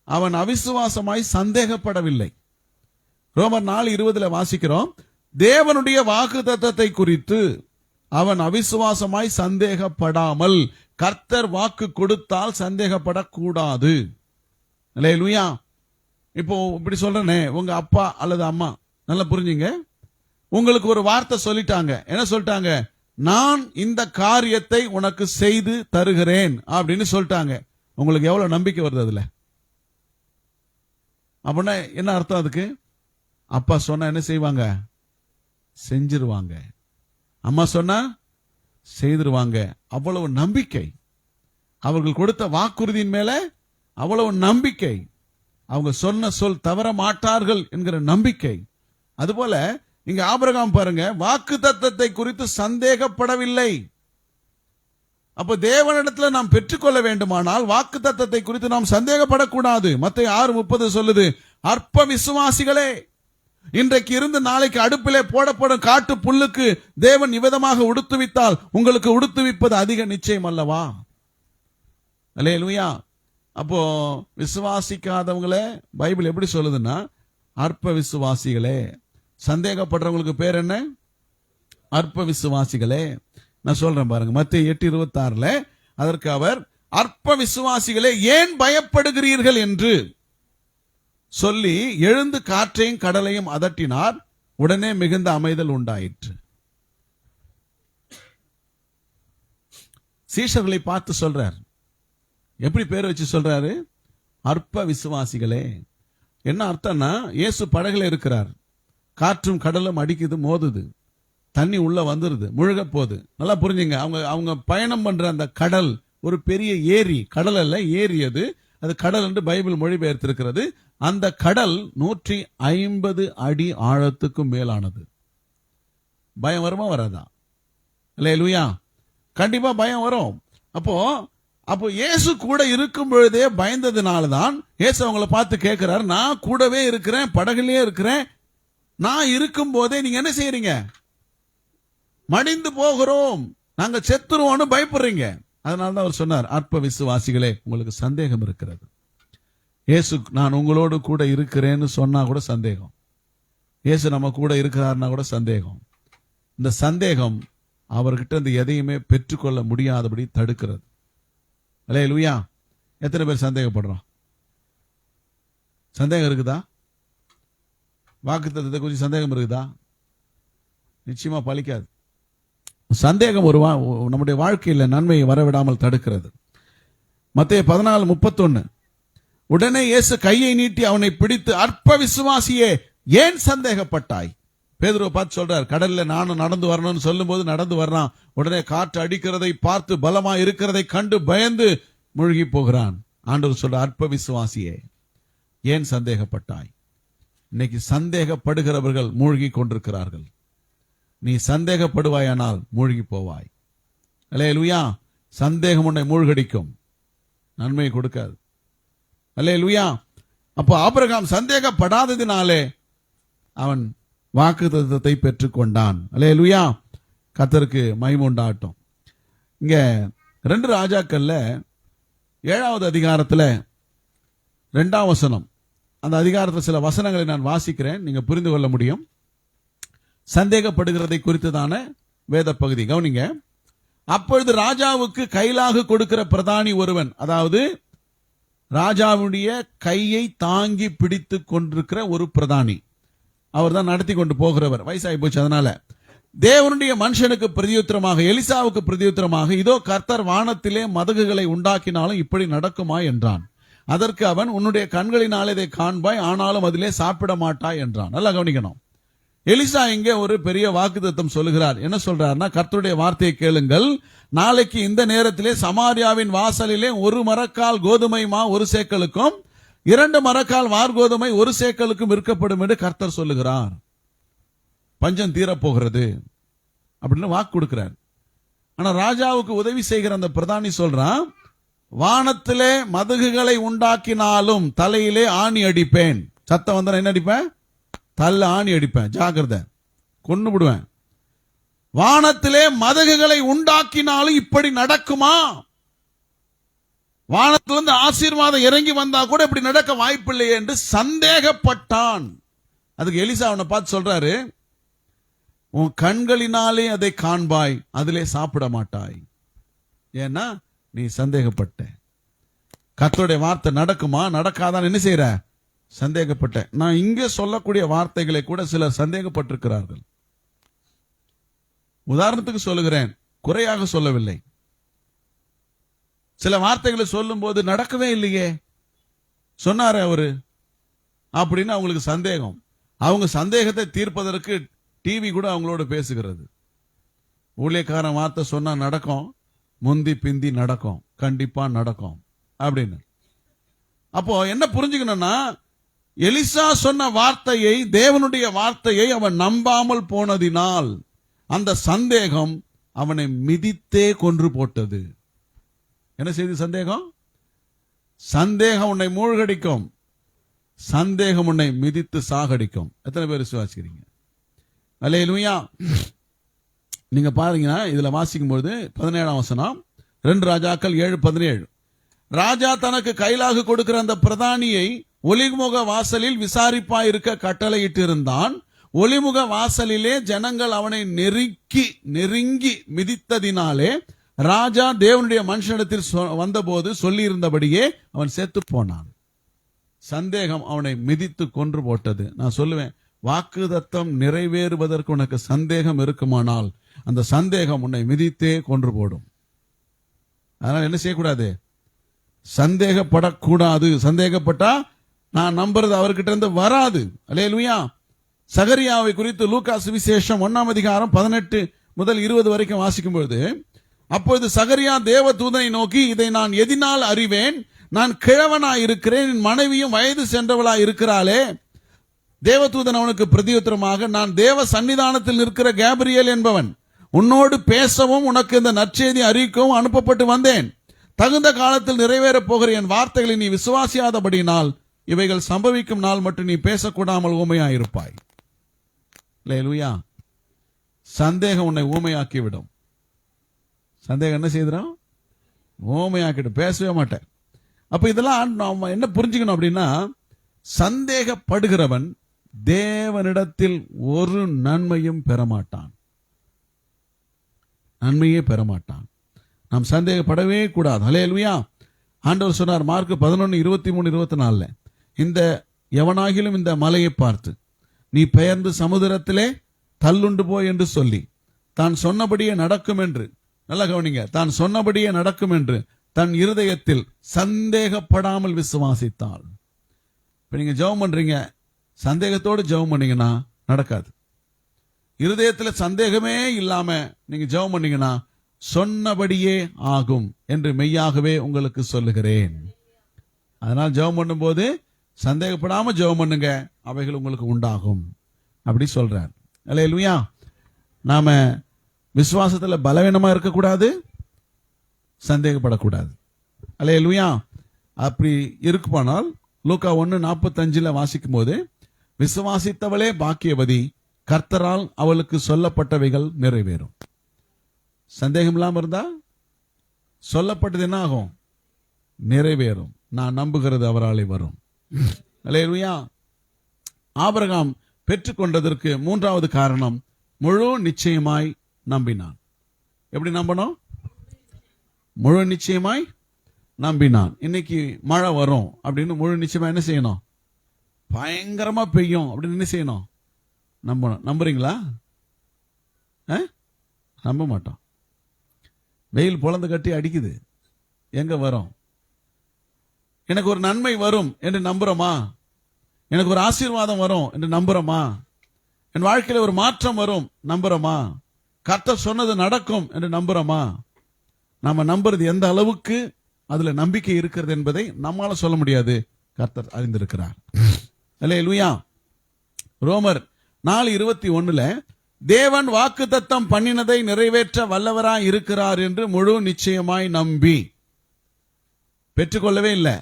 அவன் அவிசுவாசமாய் சந்தேகப்படவில்லை. ரோமர் 4:20 வாசிக்கிறோம், தேவனுடைய வாக்குத்தத்தத்தை குறித்து அவன் அவிசுவாசமாய் சந்தேகப்படாமல், கர்த்தர் வாக்கு கொடுத்தால் சந்தேகப்படக்கூடாது. அல்லேலூயா. இப்போ இப்படி சொல்றேனே, உங்க அப்பா அல்லது அம்மா, நல்லா புரிஞ்சுங்க, உங்களுக்கு ஒரு வார்த்தை சொல்லிட்டாங்க. என்ன சொல்லிட்டாங்க? நான் இந்த காரியத்தை உனக்கு செய்து தருகிறேன் அப்படின்னு சொல்லிட்டாங்க. உங்களுக்கு எவ்வளவு நம்பிக்கை வருது அதுல? அப்படின்னா என்ன அர்த்தம் அதுக்கு? அப்பா சொன்னா என்ன செய்வாங்க? செஞ்சிருவாங்க. அம்மா சொன்னா செய்திருவாங்க. அவ்வளவு நம்பிக்கை. அவர்கள் கொடுத்த வாக்குறுதியின் மேல அவ்வளவு நம்பிக்கை. அவங்க சொன்ன சொல் தவற மாட்டார்கள் என்கிற நம்பிக்கை. அதுபோல இங்க ஆபிரகாம் பாருங்க, வாக்குத்தத்தத்தை குறித்து சந்தேகப்படவில்லை. அப்ப தேவனிடத்துல நாம் பெற்றுக்கொள்ள வேண்டுமானால் வாக்குத்தத்தத்தை குறித்து நாம் சந்தேகப்படக்கூடாது. மத்தேயு 6:30 சொல்லுது, அற்ப விசுவாசிகளே, இன்றைக்கு இருந்து நாளைக்கு அடுப்பிலே போடப்படும் காட்டு புல்லுக்கு தேவன் இவ்விதமாக உடுத்துவித்தால் உங்களுக்கு உடுத்துவிப்பது அதிக நிச்சயம் அல்லவா? அல்லேலூயா. அப்போ விசுவாசிக்காதவங்களே பைபிள் எப்படி சொல்லுதுன்னா, அற்ப விசுவாசிகளே. சந்தேகப்படுறவங்களுக்கு பேர் என்ன? அற்ப விசுவாசிகளே. நான் சொல்றேன் பாருங்க, மத்தேயு 8:26 அதற்கு அவர், அற்ப விசுவாசிகளே ஏன் பயப்படுகிறீர்கள் என்று சொல்லி எழுந்து காற்றையும் கடலையும் அதட்டினார். உடனே மிகுந்த அமைதல் உண்டாயிற்று. சீஷர்களை பார்த்து சொல்றார். எப்படி பேர் வச்சு சொல்றாரு? அற்ப விசுவாசிகளே. என்ன அர்த்தம்னா, இயேசு படகுல இருக்கிறார், காற்றும் கடலும் அடிக்குது, மோதுது, தண்ணி உள்ள வந்துருது, முழுக போகுது. நல்லா புரிஞ்சுங்க, அவங்க பயணம் பண்ற அந்த கடல் ஒரு பெரிய ஏரி. கடல் அல்ல, ஏரி. அது கடல் என்று பைபிள் மொழிபெயர்த்திருக்கிறது. அந்த கடல் 150 அடி ஆழத்துக்கும் மேலானது. பயம் வருமா வராதா? அல்லேலூயா. கண்டிப்பா பயம் வரும். அப்போ இயேசு கூட இருக்கும் பொழுதே பயந்ததுனாலதான் இயேசு அவங்களை பார்த்து கேட்கிறார், நான் கூடவே இருக்கிறேன், படகுலயே இருக்கிறேன், நான் இருக்கும் போதே நீங்க என்ன செய்யறீங்க? மடிந்து போகிறோம், நாங்க செத்துருவோம்னு பயப்படுறீங்க. அதனாலதான் அவர் சொன்னார், அற்ப விசுவாசிகளே, உங்களுக்கு சந்தேகம் இருக்கிறது. இயேசு நான் உங்களோடு கூட இருக்கிறேன்னு சொன்னா கூட சந்தேகம். இயேசு நம்ம கூட இருக்கிறார்னா கூட சந்தேகம். இந்த சந்தேகம் அவர்கிட்ட இந்த எதையுமே பெற்றுக்கொள்ள முடியாதபடி தடுக்கிறது. அல்லேலூயா. எத்தனை பேர் சந்தேகப்படுறோம்? சந்தேகம் இருக்குதா? வாக்குத்தத்தத்தை குறித்து சந்தேகம் இருக்குதா? நிச்சயமா பலிக்காது. சந்தேகம் ஒரு நம்முடைய வாழ்க்கையில் நன்மையை வரவிடாமல் தடுக்கிறது. மத்தேயு 14:31, உடனே இயேசு கையை நீட்டி அவனை பிடித்து, அற்ப விசுவாசியே, ஏன் சந்தேகப்பட்டாய்? பேதுருவை பார்த்து சொல்றார், கடல்ல நானும் நடந்து வரணும்னு சொல்லும் போது நடந்து வர்றான். உடனே காற்று அடிக்கிறதை பார்த்து பலமா இருக்கிறதை கண்டு பயந்து மூழ்கி போகிறான். ஆண்டவர் சொல்ற, அற்ப விசுவாசியே, ஏன் சந்தேகப்பட்டாய்? இன்னைக்கு சந்தேகப்படுகிறவர்கள் மூழ்கி கொண்டிருக்கிறார்கள். நீ சந்தேகப்படுவாயானால் மூழ்கி போவாய். அல்லேலூயா. சந்தேகம் உன்னை மூழ்கடிக்கும், நன்மை கொடுக்காது. அல்லேலூயா. அப்போ ஆபிரகாம் சந்தேகப்படாததினாலே அவன் வாக்குத்தத்தத்தை பெற்றுக்கொண்டான். அல்லேலூயா. கர்த்தருக்கு மகிமை உண்டாகட்டும். இங்க 2 ராஜாக்கள்ல 7வது அதிகாரத்துல 2ஆம் வசனம், அந்த அதிகாரத்தில் சில வசனங்களை நான் வாசிக்கிறேன், நீங்க புரிந்து கொள்ள முடியும். சந்தேகப்படுகிறதை குறித்துதான வேத பகுதி. கவனிங்க. அப்பொழுது ராஜாவுக்கு கைலாகு கொடுக்கிற பிரதானி ஒருவன், அதாவது ராஜாவுடைய கையை தாங்கி பிடித்து கொண்டிருக்கிற ஒரு பிரதானி, அவர் தான் நடத்தி கொண்டு போகிறவர், வயசாகி போச்சு. அதனால தேவனுடைய மனுஷனுக்கு பிரதியுத்தரமாக, எலிசாவுக்கு பிரதியுத்தரமாக, இதோ கர்த்தர் வானத்திலே மதகுகளை உண்டாக்கினாலும் இப்படி நடக்குமா என்றான். அதற்கு அவன், உன்னுடைய கண்களினாலே இதை காண்பாய், ஆனாலும் அதிலே சாப்பிட மாட்டாய் என்றான். நல்லா கவனிக்கணும். எலிசா இங்கே ஒரு பெரிய வாக்குத்தத்தம் சொல்லுகிறார். என்ன சொல்றாருன்னா, கர்த்தருடைய வார்த்தையை கேளுங்கள், நாளைக்கு இந்த நேரத்திலே சமாரியாவின் வாசலிலே 1 மரக்கால் கோதுமை மா 1 சேக்கலுக்கும் 2 மரக்கால் வார்கோதுமை 1 சேக்கலுக்கும் விற்கப்படும் என்று கர்த்தர் சொல்லுகிறார். பஞ்சம் தீரப்போகிறது அப்படின்னு வாக்கு கொடுக்கிறார். ஆனா ராஜாவுக்கு உதவி செய்கிற அந்த பிரதானி சொல்றான், வானத்திலே மதகுகளை உண்டாக்கினாலும் தலையிலே ஆணி அடிப்பேன். சத்தம் வந்தா என்ன அடிப்பேன்? தள்ள ஆணி அடிப்பேன், ஜாக்கிரதை, கொன்னு விடுவேன். வானத்திலே மதகுகளை உண்டாக்கினாலும் இப்படி நடக்குமா? வானத்திலிருந்து ஆசீர்வாதம் இறங்கி வந்தா கூட இப்படி நடக்க வாய்ப்பில்லையே என்று சந்தேகப்பட்டான். அதுக்கு எலிசா அவனை பார்த்து சொல்றாரு, உன் கண்களினாலே அதை காண்பாய், அதிலே சாப்பிட மாட்டாய். ஏன்னா நீ சந்தேகப்பட்ட. கர்த்தருடைய வார்த்தை நடக்குமா நடக்காதான் என்ன செய்யற? சந்தேகப்பட்ட. நான் இங்கே சொல்லக்கூடிய வார்த்தைகளை கூட சிலர் சந்தேகப்பட்டிருக்கிறார்கள். உதாரணத்துக்கு சொல்லுகிறேன், குறையாக சொல்லவில்லை. சில வார்த்தைகளை சொல்லும் போது நடக்கவே இல்லையே, சொன்னாரு அவரு அப்படின்னு அவங்களுக்கு சந்தேகம். அவங்க சந்தேகத்தை தீர்ப்பதற்கு டிவி கூட அவங்களோட பேசுகிறது. ஊழியக்காரன் வார்த்தை சொன்னா நடக்கும், முந்தி பிந்தி நடக்கும், கண்டிப்பா நடக்கும் அப்படின்னு. அப்போ என்ன புரிஞ்சுக்கணும்னா, எலிசா சொன்ன வார்த்தையை, தேவனுடைய வார்த்தையை அவன் நம்பாமல் போனதினால் அந்த சந்தேகம் அவனை மிதித்தே கொன்று போட்டது. என்ன செய்து? சந்தேகம். சந்தேகம் உன்னை மூழ்கடிக்கும், சந்தேகம் உன்னை மிதித்து சாகடிக்கும். எத்தனை பேர் விசுவாசிக்கிறீங்க? அல்லேலூயா. நீங்க பாருங்கன்னா இதுல வாசிக்கும் போது 17ஆம் வசனம், 2 ராஜாக்கள் 7:17. ராஜா தனக்கு கைலாகு கொடுக்கிற அந்த பிரதானியை ஒலிமுக வாசலில் விசாரிப்பாய் இருக்க கட்டளையிட்டிருந்தான். ஒலிமுக வாசலிலே ஜனங்கள் அவனை நெருங்கி மிதித்ததினாலே ராஜா தேவனுடைய மனுஷனிடத்தில் வந்தபோது சொல்லி இருந்தபடியே அவன் செத்து போனான். சந்தேகம் அவனை மிதித்து கொன்று போட்டது. நான் சொல்லுவேன், வாக்குத்தத்தம் நிறைவேறுவதற்கு உனக்கு சந்தேகம் இருக்குமானால் அந்த சந்தேகம் உன்னை மிதித்தே கொன்று போடும். அதனால என்ன செய்யக்கூடாது? சந்தேகப்படக்கூடாது. சந்தேகப்பட்டா நான் நம்புறது அவர்கிட்ட இருந்து வராது. அல்லேலூயா. சகரியாவை குறித்து லூக்கா சுவிசேஷம் 1ஆம் அதிகாரம் 18 முதல் 20 வரைக்கும் வாசிக்கும் பொழுது, அப்பொழுது சகரியா தேவ தூதனை நோக்கி, இதை நான் எதினால் அறிவேன்? நான் கிழவனாய் இருக்கிறேன், என் மனைவியும் வயது சென்றவளாய் இருக்கிறாளே. தேவதூதன் அவனுக்கு பிரதியுத்தரமாக, நான் தேவ சன்னிதானத்தில் நிற்கிற கேப்ரியேல் என்பவன், உன்னோடு பேசவும் உனக்கு இந்த நற்செய்தி அறிவிக்கவும் அனுப்பப்பட்டு வந்தேன். தகுந்த காலத்தில் நிறைவேறப் போகிற என் வார்த்தைகளை நீ விசுவாசியாதபடினால் இவைகள் சம்பவிக்கும் நாள் மட்டும் நீ பேசக்கூடாமல் ஊமையாயிருப்பாய். அல்லேலூயா. சந்தேகம் உன்னை ஊமையாக்கி விடும். சந்தேகம் என்ன செய்திடும்? ஊமையாக்கிடும், பேசவே மாட்டேன். அப்ப இதெல்லாம் நாம என்ன புரிஞ்சுக்கணும் அப்படின்னா, சந்தேகப்படுகிறவன் தேவனிடத்தில் ஒரு நன்மையும் பெறமாட்டான். நன்மையே பெறமாட்டான். நாம் சந்தேகப்படவே கூடாது. அல்லேலூயா. ஆண்டவர் சொன்னார் மார்க் 11:23-24, இந்த எவனாகிலும் இந்த மலையை பார்த்து நீ பெயர்ந்து சமுதிரத்திலே தள்ளுண்டு போய் என்று சொல்லி தான் சொன்னபடியே நடக்கும் என்று, நல்லா கவனிங்க, தான் சொன்னபடியே நடக்கும் என்று தன் இருதயத்தில் சந்தேகப்படாமல் விசுவாசித்தாள். இப்ப நீங்க ஜெபம் பண்றீங்க, சந்தேகத்தோடு ஜெபம் பண்ணீங்கன்னா நடக்காது. இருதயத்தில் சந்தேகமே இல்லாம நீங்க ஜெபம் பண்ணீங்கன்னா சொன்னபடியே ஆகும் என்று மெய்யாகவே உங்களுக்கு சொல்லுகிறேன். அதனால் ஜெபம் பண்ணும்போது சந்தேகப்படாம ஜெபம் பண்ணுங்க, அவைகள் உங்களுக்கு உண்டாகும் அப்படி சொல்றார். அல்லேலூயா. நாம விசுவாசத்துல பலவீனமா இருக்கக்கூடாது, சந்தேகப்படக்கூடாது. அல்லேலூயா. அப்படி இருக்குமானால் லூக்கா 1:45 வாசிக்கும் போது, விசுவாசித்தவளே பாக்கியவதி, கர்த்தரால் அவளுக்கு சொல்லப்பட்டவைகள் நிறைவேறும். சந்தேகம் இல்லாம இருந்தா சொல்லப்பட்டது என்ன ஆகும்? நிறைவேறும். நான் நம்புகிறது அவராலே வரும். அல்லேலூயா. ஆபிரகாம் பெற்றுக்கொண்டதற்கு மூன்றாவது காரணம், முழு நிச்சயமாய் நம்பினான். எப்படி நம்பணும்? முழு நிச்சயமாய் நம்பினான். இன்னைக்கு மழை வரும் அப்படின்னு முழு நிச்சயமா என்ன செய்யணும்? பயங்கரமா பெய்யும் அப்படின்னு என்ன செய்யணும்? நம்பணும். நம்புறீங்களா? நம்ப மாட்டோம். வெயில் பொழந்து கட்டி அடிக்குது, எங்க வரும்? எனக்கு ஒரு நன்மை வரும் என்று நம்புறோமா? எனக்கு ஒரு ஆசீர்வாதம் வரும் என்று நம்புறோமா? என் வாழ்க்கையில ஒரு மாற்றம் வரும் நம்புறோமா? கர்த்தர் சொன்னது நடக்கும் என்று நம்புறோமா? நாம நம்புறது எந்த அளவுக்கு அதுல நம்பிக்கை இருக்கிறது என்பதை நம்மால சொல்ல முடியாது, கர்த்தர் அறிந்திருக்கிறார். அல்லேலூயா. ரோமர் 4:21 தேவன் வாக்குத்தத்தம் பண்ணினதை நிறைவேற்ற வல்லவராய் இருக்கிறார் என்று முழு நிச்சயமாய் நம்பி, பெற்றுக்கொள்ளவே இல்லை,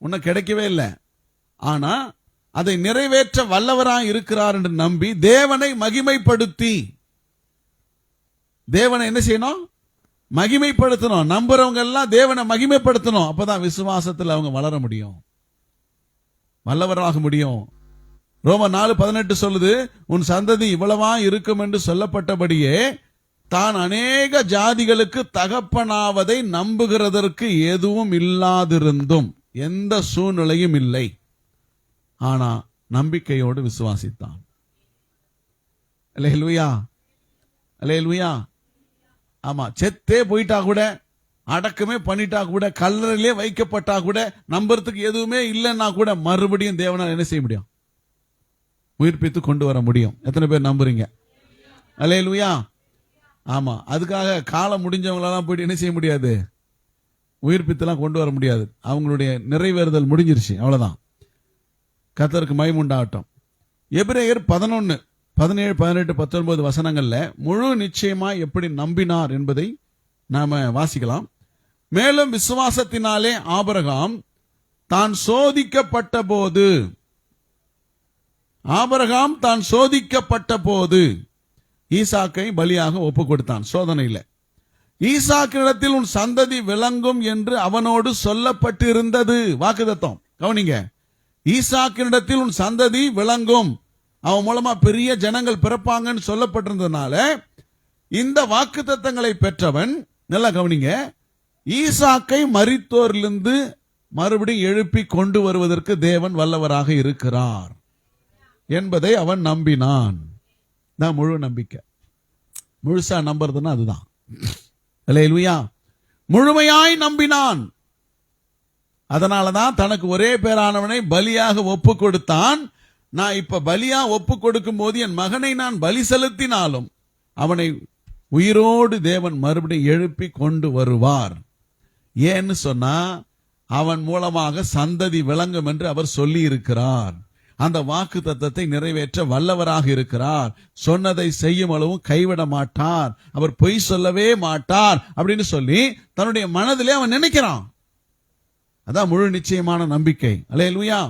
உனக்கு கிடைக்கவே இல்லை, ஆனா அதை நிறைவேற்ற வல்லவராய் இருக்கிறார் என்று நம்பி தேவனை மகிமைப்படுத்தி, தேவனை என்ன செய்யணும்? மகிமைப்படுத்தணும். நம்புறவங்க எல்லாம் தேவனை மகிமைப்படுத்தணும். அப்பதான் விசுவாசத்தில் அவங்க வளர முடியும், வல்லவராக முடியும். ரோமர் 4:18 சொல்லுது, உன் சந்ததி இவ்வளவா இருக்கும் என்று சொல்லப்பட்டபடியே தான் அநேக ஜாதிகளுக்கு தகப்பனாவதை நம்புகிறதற்கு எதுவும் இல்லாதிருந்தும், எந்த சூழ்நிலையும் இல்லை, ஆனா நம்பிக்கையோடு விசுவாசித்தான். அல்லேலூயா. அல்லேலூயா. ஆமா, செத்தே போயிட்டா கூட, அடக்கமே பண்ணிட்டா கூட, கல்லறையிலே வைக்கப்பட்டா கூட, நம்புறதுக்கு எதுவுமே இல்லைன்னா கூட மறுபடியும் தேவனால் என்ன செய்ய முடியும்? உயிர்ப்பித்து கொண்டு வர முடியும். எத்தனை பேர் நம்புறீங்க? அல்லேலூயா. ஆமா, அதுக்காக காலம் முடிஞ்சவங்களெல்லாம் போயிட்டு என்ன செய்ய முடியாது? உயிர்ப்பித்தெல்லாம் கொண்டு வர முடியாது. அவங்களுடைய நிறைவேறுதல் முடிஞ்சிருச்சு, அவ்வளவுதான். கர்த்தருக்கு மகிமை உண்டாகட்டும். எபிரேயர் 11, 17, 18, 19 வசனங்கள்ல முழு நிச்சயமாய் எப்படி நம்பினார் என்பதை நாம வாசிக்கலாம். மேலும் விசுவாசத்தினாலே ஆபிரகாம் தான் சோதிக்கப்பட்ட போது ஈசாக்கை பலியாக ஒப்பு கொடுத்தான். சோதனையில ஈசாக்கினிடத்தில் உன் சந்ததி விளங்கும் என்று அவனோடு சொல்லப்பட்டிருந்தது. வாக்குத்தத்தம் கவனிங்க. ஈசாக்கினிடத்தில் உன் சந்ததி விளங்கும், அவன் மூலமா பெரிய ஜனங்கள் பிறப்பாங்கன்னு சொல்லப்பட்டிருந்ததுனால இந்த வாக்குத்தத்தங்களை பெற்றவன், நல்லா கவனிங்க, ஈசாக்கை மரித்தோரிலிருந்து மறுபடியும் எழுப்பி கொண்டு வருவதற்கு தேவன் வல்லவராக இருக்கிறார் என்பதை அவன் நம்பினான். தான் முழு நம்பிக்கை. முழுசா நம்புறதுன்னா அதுதான். அல்லேலூயா. முழுமையாய் நம்பினான். அதனாலதான் தனக்கு ஒரே பேரானவனை பலியாக ஒப்பு கொடுத்தான். நான் இப்ப பலியா ஒப்பு கொடுக்கும் போது என் மகனை நான் பலி செலுத்தினாலும் அவனை உயிரோடு தேவன் மறுபடியும் எழுப்பி கொண்டு வருவார். ஏன்னு சொன்னா அவன் மூலமாக சந்ததி விளங்கும் என்று அவர் சொல்லி இருக்கிறார். அந்த வாக்கு தத்தத்தை நிறைவேற்ற வல்லவராக இருக்கிறார். சொன்னதை செய்யும் அளவும் கைவிட மாட்டார், அவர் பொய் சொல்லவே மாட்டார் அப்படின்னு சொல்லி தன்னுடைய மனதிலே அவன் நினைக்கிறான். அதான் முழு நிச்சயமான நம்பிக்கை. அல்லேலூயா.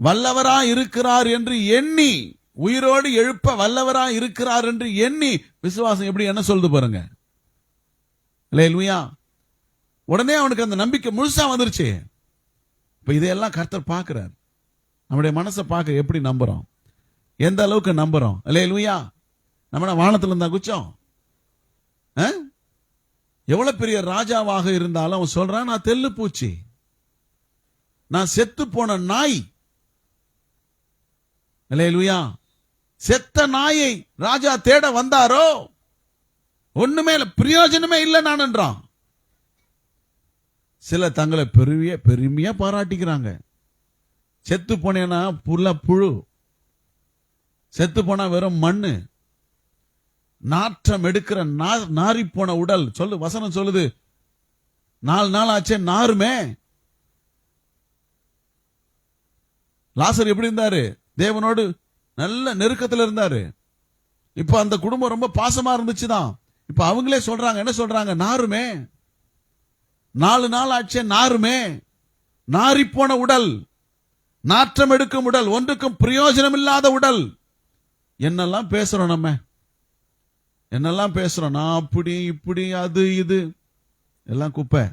வல்லவரா இருக்கிறார் என்று எண்ணி, உயிரோடு எழுப்ப வல்லவரா இருக்கிறார் என்று எண்ணி, விசுவாசம் எப்படி என்ன சொல்லுது பாருங்க. அல்லேலூயா. உடனே அவனுக்கு அந்த நம்பிக்கை முழுசா வந்துருச்சு. இப்ப இதையெல்லாம் கர்த்தர் பார்க்கிறார். நம்முடைய மனசை பார்க்க எப்படி நம்புறோம், எந்த அளவுக்கு நம்புறோம். அல்லேலூயா. நம்ம வானத்துல இருந்தா குச்சம். எவ்வளவு பெரிய ராஜாவாக இருந்தாலும் அவன் சொல்றான், நான் தெல்லு பூச்சி, நான் செத்து போன நாய். அல்லேலூயா. செத்த நாயை ராஜா தேட வந்தாரோ, ஒண்ணுமே இல்ல, பிரயோஜனமே இல்லை நான் என்றான். சில தங்களை பெருமையா பாராட்டிக்கிறாங்க. செத்து போனேன்னா புழு, செத்து போனா வெறும் மண்ணு, நாற்றம் எடுக்கிற நாரி போன உடல். வசனம் சொல்லுது, 4 நாள் ஆச்சே நாருமே. லாசர் எப்படி இருந்தாரு? தேவனோடு நல்ல நெருக்கத்தில் இருந்தாரு. இப்ப அந்த குடும்பம் ரொம்ப பாசமா இருந்துச்சுதான். இப்ப அவங்களே சொல்றாங்க, என்ன சொல்றாங்க? நாருமே, 4 நாள் ஆச்சே நாருமே. நாரி போன உடல், நாற்றம் எடுக்கும் உடல், ஒன்றுக்கும் பிரயோஜனம் இல்லாத உடல். என்னெல்லாம் பேசுறோம் நம்ம, என்னெல்லாம் பேசுறோம். நான் அப்படி இப்படி அது இது எல்லாம் குப்பை,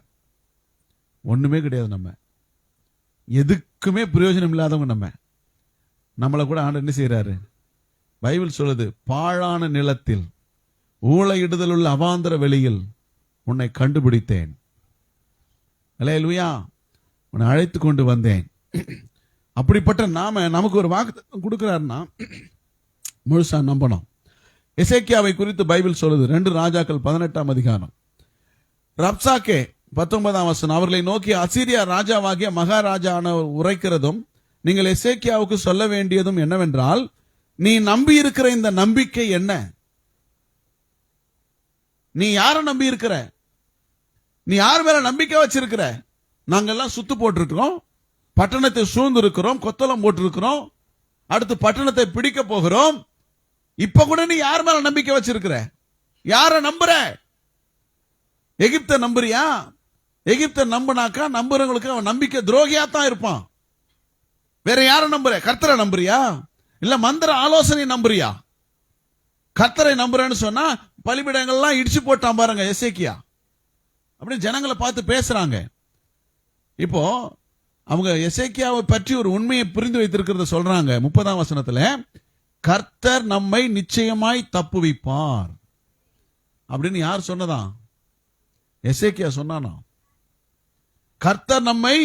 ஒண்ணுமே கிடையாது. நம்ம எதுக்குமே பிரயோஜனம் இல்லாதவங்க. நம்மளை கூட ஆண்டு என்ன செய்யறாரு? பைபிள் சொல்லுது, பாழான நிலத்தில் ஊளையிடுதல் உள்ள அவாந்தர வெளியில் உன்னை கண்டுபிடித்தேன். அல்லேலூயா. உன்னை அழைத்து கொண்டு வந்தேன். அப்படிப்பட்ட நமக்கு ஒரு வாக்கு கொடுக்கிறாருன்னா முழுசா நம்பணும். எசேக்கியாவை குறித்து பைபிள் சொல்லுது, 2 ராஜாக்கள் 18ஆம் அதிகாரம். ரப்சாக்கே 19ஆம் வசனம், அவர்களை நோக்கி அசீரியா ராஜாவாகிய மகாராஜானவர் உரைக்கிறதும் நீங்கள் எசேக்கியாவுக்கு சொல்ல வேண்டியதும் என்னவென்றால், நீ நம்பி இருக்கிற இந்த நம்பிக்கை என்ன? நீ யார நம்பி இருக்கிற? நீ யார் மேல நம்பிக்கை வச்சிருக்கிற? நாங்கெல்லாம் சுத்து போட்டிருக்கிறோம், பட்டணத்தை சூழ்ந்து இருக்கிறோம், கொத்தளம் போட்டிருக்கிறோம், அடுத்து பட்டணத்தை பிடிக்க போகிறோம். இப்ப கூட நீ யார் மேல நம்பிக்கை வச்சிருக்கிற? யார நம்புற? எகிப்த நம்புறியா? எகிப்த நம்புனாக்கா நம்புறவங்களுக்கு அவன் நம்பிக்கை துரோகியா தான் இருப்பான். வேற யார நம்புற? கர்த்தரை நம்புறியா? இல்ல மந்திர ஆலோசனை நம்புறியா? கர்த்தரை நம்புறேன்னு சொன்னா பலிபீடங்கள்லாம் இடிச்சு போட்டான் பாருங்க எசேக்கியா. அப்படி ஜனங்களை பார்த்து பேசுறாங்க. இப்போ அவங்க எசேக்கியாவை பற்றி ஒரு உண்மையை புரிந்து வைத்திருக்கிறத சொல்றாங்க. 30ஆம் வசனத்துல, கர்த்தர் நம்மை நிச்சயமாய் தப்புவிப்பார் அப்படின்னு யார் சொன்னதா? எசேக்கியா சொன்னானா? கர்த்தர் நம்மை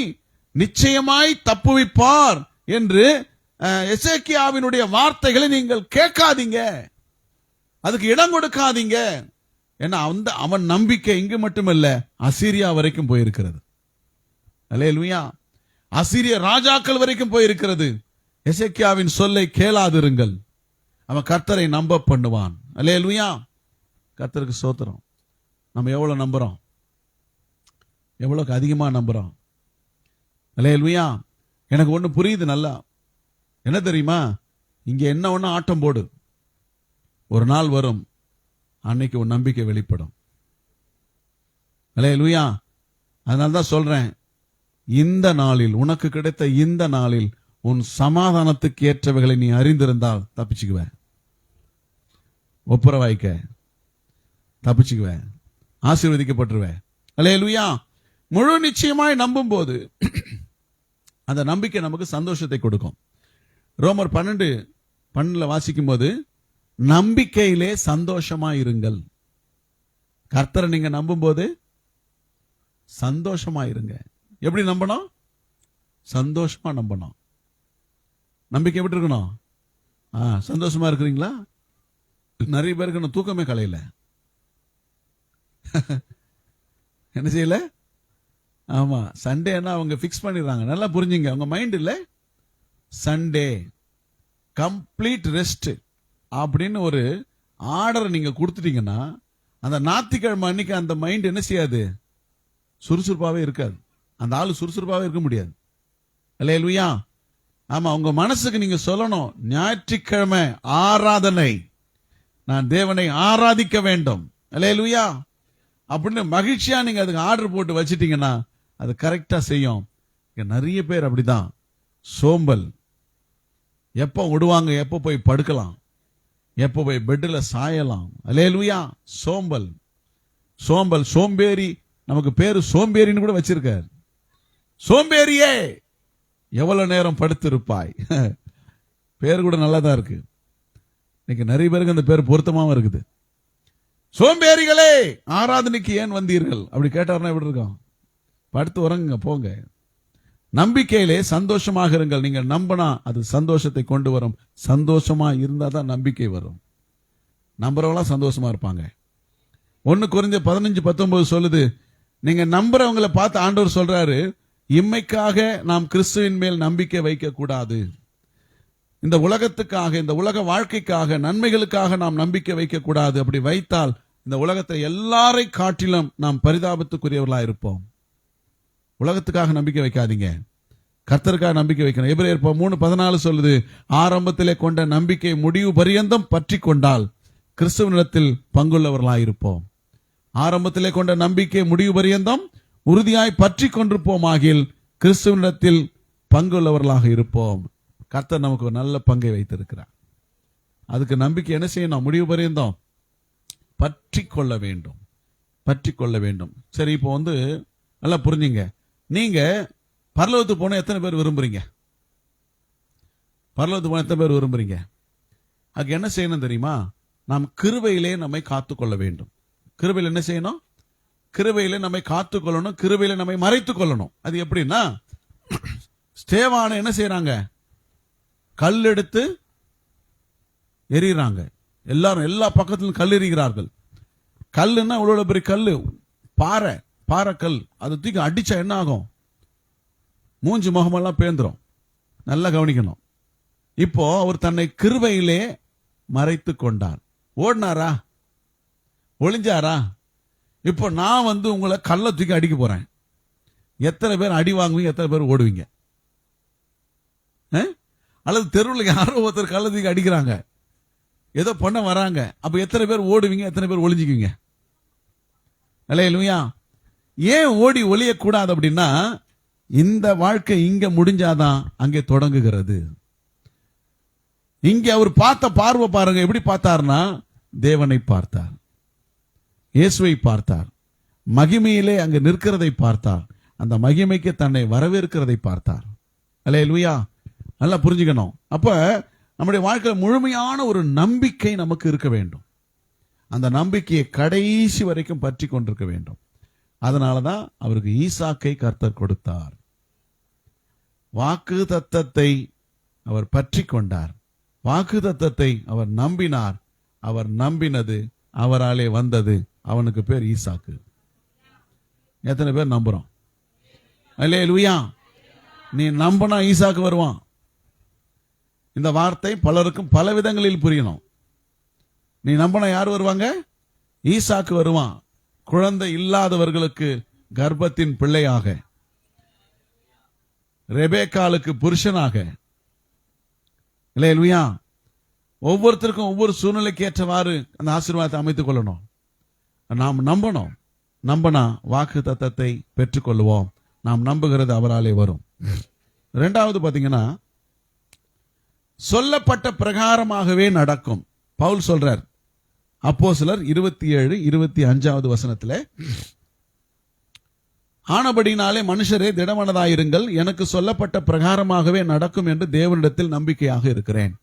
நிச்சயமாய் தப்புவிப்பார் என்று எசேக்கியாவினுடைய வார்த்தைகளை நீங்கள் கேட்காதீங்க, அதுக்கு இடம் கொடுக்காதீங்க. ஏன்னா அவன் நம்பிக்கை இங்கு மட்டுமல்ல, அசீரியா வரைக்கும் போயிருக்கிறது. அல்லேலூயா. அசீரிய ராஜாக்கள் வரைக்கும் போயிருக்கிறது. எசேக்கியாவின் சொல்லை கேளாதிருங்கள், அவன் கர்த்தரை நம்ப பண்ணுவான். அல்லேலூயா. கர்த்தருக்கு ஸ்தோத்திரம். நம்ம எவ்வளவு நம்புறோம், எவ்வளவுக்கு அதிகமா நம்புறோம். அல்லேலூயா. எனக்கு ஒண்ணு புரியுது நல்லா. என்ன தெரியுமா? இங்க என்ன ஒண்ணு ஆட்டம் போடு, ஒரு நாள் வரும், அன்னைக்கு உன் நம்பிக்கை வெளிப்படும். அல்லேலூயா. அதனால்தான் சொல்றேன், இந்த நாளில், உனக்கு கிடைத்த இந்த நாளில் உன் சமாதானத்துக்கு ஏற்றவைகளை நீ அறிந்திருந்தால் தப்பிச்சுக்குவ, ஒப்புரவாய்க்க தப்பிச்சுக்குவ, ஆசீர்வதிக்கப்பட்டுருவ. அல்லேலூயா. முழு நிச்சயமாய் நம்பும் போது அந்த நம்பிக்கை நமக்கு சந்தோஷத்தை கொடுக்கும். ரோமர் 12:12 வாசிக்கும் போது, நம்பிக்கையிலே சந்தோஷமா இருங்கள். கர்த்தரை நீங்க நம்பும் போது சந்தோஷமா இருங்க. எப்படி நம்பணும்? சந்தோஷமா நம்பணும். நம்பிக்கை எப்படி இருக்கணும்? சந்தோஷமா இருக்கிறீங்களா? நிறைய பேருக்கு தூக்கமே கலையில. என்ன செய்யல? ஆமா, சண்டேன்னா அவங்க பிக்ஸ் பண்ணிடுறாங்க. நல்லா புரிஞ்சுங்க, அவங்க மைண்ட் இல்ல, சண்டே கம்ப்ளீட் ரெஸ்ட் அப்படின்னு ஒரு ஆர்டர் நீங்க கொடுத்துட்டீங்கன்னா, அந்த ஞாயிற்றுக்கிழமை அன்னைக்கு அந்த மைண்ட் என்ன செய்யாது? சுறுசுறுப்பாவே இருக்காது. அந்த ஆளு சுறுசுறுப்பாவே இருக்க முடியாது. அல்லேலூயா. ஆமா, உங்க மனசுக்கு நீங்க சொல்லணும், ஞாயிற்றுக்கிழமை ஆராதனை, நான் தேவனை ஆராதிக்க வேண்டும். அல்லேலூயா. அப்படின்னு மகிழ்ச்சியா நீங்க அதுக்கு ஆர்டர் போட்டு வச்சிட்டீங்கன்னா அது கரெக்டா செய்யும். நிறைய பேர் அப்படிதான், சோம்பல், எப்போ விடுவாங்க, எப்போ போய் படுக்கலாம், எப்போ போய் பெட்டில் சாயலாம். அல்லேலூயா. சோம்பல் சோம்பல் சோம்பேறி, நமக்கு பேரு சோம்பேறின்னு கூட வச்சிருக்கார். சோம்பேறியே எவ்வளவு நேரம் படுத்திருப்பாய். பேரு கூட நல்லா தான் இருக்கு. இன்னைக்கு நிறைய பேருக்கு அந்த பேர் பொருத்தமாவும் இருக்குது. சோம்பேறிகளே ஆராதனைக்கு ஏன் வந்தீர்கள் அப்படி கேட்டாருன்னா எப்படி இருக்கும்? படுத்து உறங்குங்க போங்க. நம்பிக்கையிலே சந்தோஷமாக இருங்கள். நீங்கள் நம்பினா அது சந்தோஷத்தை கொண்டு வரும். சந்தோஷமா இருந்தா தான் நம்பிக்கை வரும். நம்புறவங்களா சந்தோஷமா இருப்பாங்க. 1 கொரிந்தியர் 15:19 சொல்லுது, நீங்க நம்புறவங்களை பார்த்து ஆண்டவர் சொல்றாரு, இம்மைக்காக நாம் கிறிஸ்துவின் மேல் நம்பிக்கை வைக்க கூடாது. இந்த உலகத்துக்காக, இந்த உலக வாழ்க்கைக்காக, நன்மைகளுக்காக நாம் நம்பிக்கை வைக்க கூடாது. அப்படி வைத்தால் இந்த உலகத்தை எல்லாரை காட்டிலும் நாம் பரிதாபத்துக்குரியவர்களா இருப்போம். உலகத்துக்காக நம்பிக்கை வைக்காதீங்க, கர்த்தருக்காக நம்பிக்கை வைக்கணும். எபிரேயர் 3:14 சொல்லுது, ஆரம்பத்திலே கொண்ட நம்பிக்கை முடிவு பரியந்தம் பற்றி கொண்டால் கிறிஸ்துவனிடத்தில் பங்குள்ளவர்களாயிருப்போம். ஆரம்பத்திலே கொண்ட நம்பிக்கை முடிவு பரியந்தம் உறுதியாய் பற்றி கொண்டிருப்போம் ஆகில் கிறிஸ்துவனிடத்தில் பங்குள்ளவர்களாக இருப்போம். கர்த்தர் நமக்கு ஒரு நல்ல பங்கை வைத்திருக்கிறார். அதுக்கு நம்பிக்கை என்ன செய்யணும்? முடிவு பரியந்தம் பற்றி கொள்ள வேண்டும், பற்றி கொள்ள வேண்டும். சரி, இப்போ நல்லா புரிஞ்சுங்க. நீங்க பரலோகத்துக்கு போன எத்தனை பேர் விரும்புறீங்க? பரலோகத்துக்கு போன எத்தனை பேர் விரும்புறீங்க? அதுக்கு என்ன செய்யணும் தெரியுமா? நாம் கிருபையிலே நம்மை காத்துக்கொள்ள வேண்டும். கிருபையில் என்ன செய்யணும்? கிருபையிலே நம்மை காத்துக்கொள்ளணும், கிருபையிலே நம்மை மறைத்துக் கொள்ளணும். அது எப்படின்னா, ஸ்தேவானை என்ன செய்யறாங்க? கல் எடுத்து எறிகிறாங்க. எல்லாரும் எல்லா பக்கத்திலும் கல் எறிகிறார்கள். கல்லுன்னா இவ்வளவு பெரிய கல்லு, பாறை கல். அதை தூக்கி அடிச்சா என்ன ஆகும்? மூஞ்சி முகமெல்லாம் பேந்துரும். நல்லா கவனிக்கணும். இப்போ அவர் தன்னை கிருபையிலே மறைத்து கொண்டார். ஓடினாரா? ஒளிஞ்சாரா? இப்போ நான் உங்களை கல்லை தூக்கி அடிக்க போறேன். எத்தனை பேர் அடி வாங்குவீங்க? எத்தனை பேர் ஓடுவீங்க? அல்லது தெருவில் யாரோ ஒருத்தர் கல்லை தூக்கி அடிக்கிறாங்க, ஏதோ பண்ண வராங்க, அப்ப எத்தனை பேர் ஓடுவீங்க? எத்தனை பேர் ஒளிஞ்சுக்குவீங்க? அல்லேலூயா. ஏன் ஓடி ஒளியக்கூடாது அப்படின்னா, இந்த வாழ்க்கை இங்க முடிஞ்சாதான் அங்கே தொடங்குகிறது. இங்க அவர் பார்த்த பார்வை பாருங்க, எப்படி பார்த்தார்னா, தேவனை பார்த்தார், இயேசுவை பார்த்தார், மகிமையிலே அங்கு நிற்கிறதை பார்த்தார், அந்த மகிமைக்கு தன்னை வரவேற்கிறதை பார்த்தார். அல்லேலூயா. நல்லா புரிஞ்சுக்கணும். அப்ப நம்முடைய வாழ்க்கையில் முழுமையான ஒரு நம்பிக்கை நமக்கு இருக்க வேண்டும். அந்த நம்பிக்கையை கடைசி வரைக்கும் பற்றி கொண்டிருக்க வேண்டும். அதனாலதான் அவருக்கு ஈசாக்கை கர்த்தர் கொடுத்தார். வாக்கு தத்தத்தை அவர் பற்றி கொண்டார், வாக்கு தத்தத்தை அவர் நம்பினார். அவர் நம்பினது அவராலே வந்தது. அவனுக்கு பேர் ஈசாக்கு. எத்தனை பேர் நம்புறோம்? அல்லேலூயா. நீ நம்பினா ஈசாக்கு வருவான். இந்த வார்த்தை பலருக்கும் பல விதங்களில் புரியணும். நீ நம்பினா யார் வருவாங்க? ஈசாக்கு வருவான். குழந்தை இல்லாதவர்களுக்கு கர்ப்பத்தின் பிள்ளையாக, ரெபேக்காளுக்கு புருஷனாக. அல்லேலூயா. ஒவ்வொருத்தருக்கும் ஒவ்வொரு சூழ்நிலைக்கு ஏற்றவாறு அந்த ஆசீர்வாதத்தை அமைத்துக் கொள்ளணும். நாம் நம்பணும். நம்பினா வாக்கு தத்தத்தை பெற்றுக்கொள்வோம். நாம் நம்புகிறது அவராலே வரும். இரண்டாவது பாத்தீங்கன்னா, சொல்லப்பட்ட பிரகாரமாகவே நடக்கும். பவுல் சொல்றார், அப்போஸ்தலர் 27:25 வசனத்திலே, ஆனபடினாலே மனுஷரே திடமனதாயிருங்கள், எனக்கு சொல்லப்பட்ட பிரகாரமாகவே நடக்கும் என்று தேவனிடத்தில் நம்பிக்கையாக இருக்கிறேன்.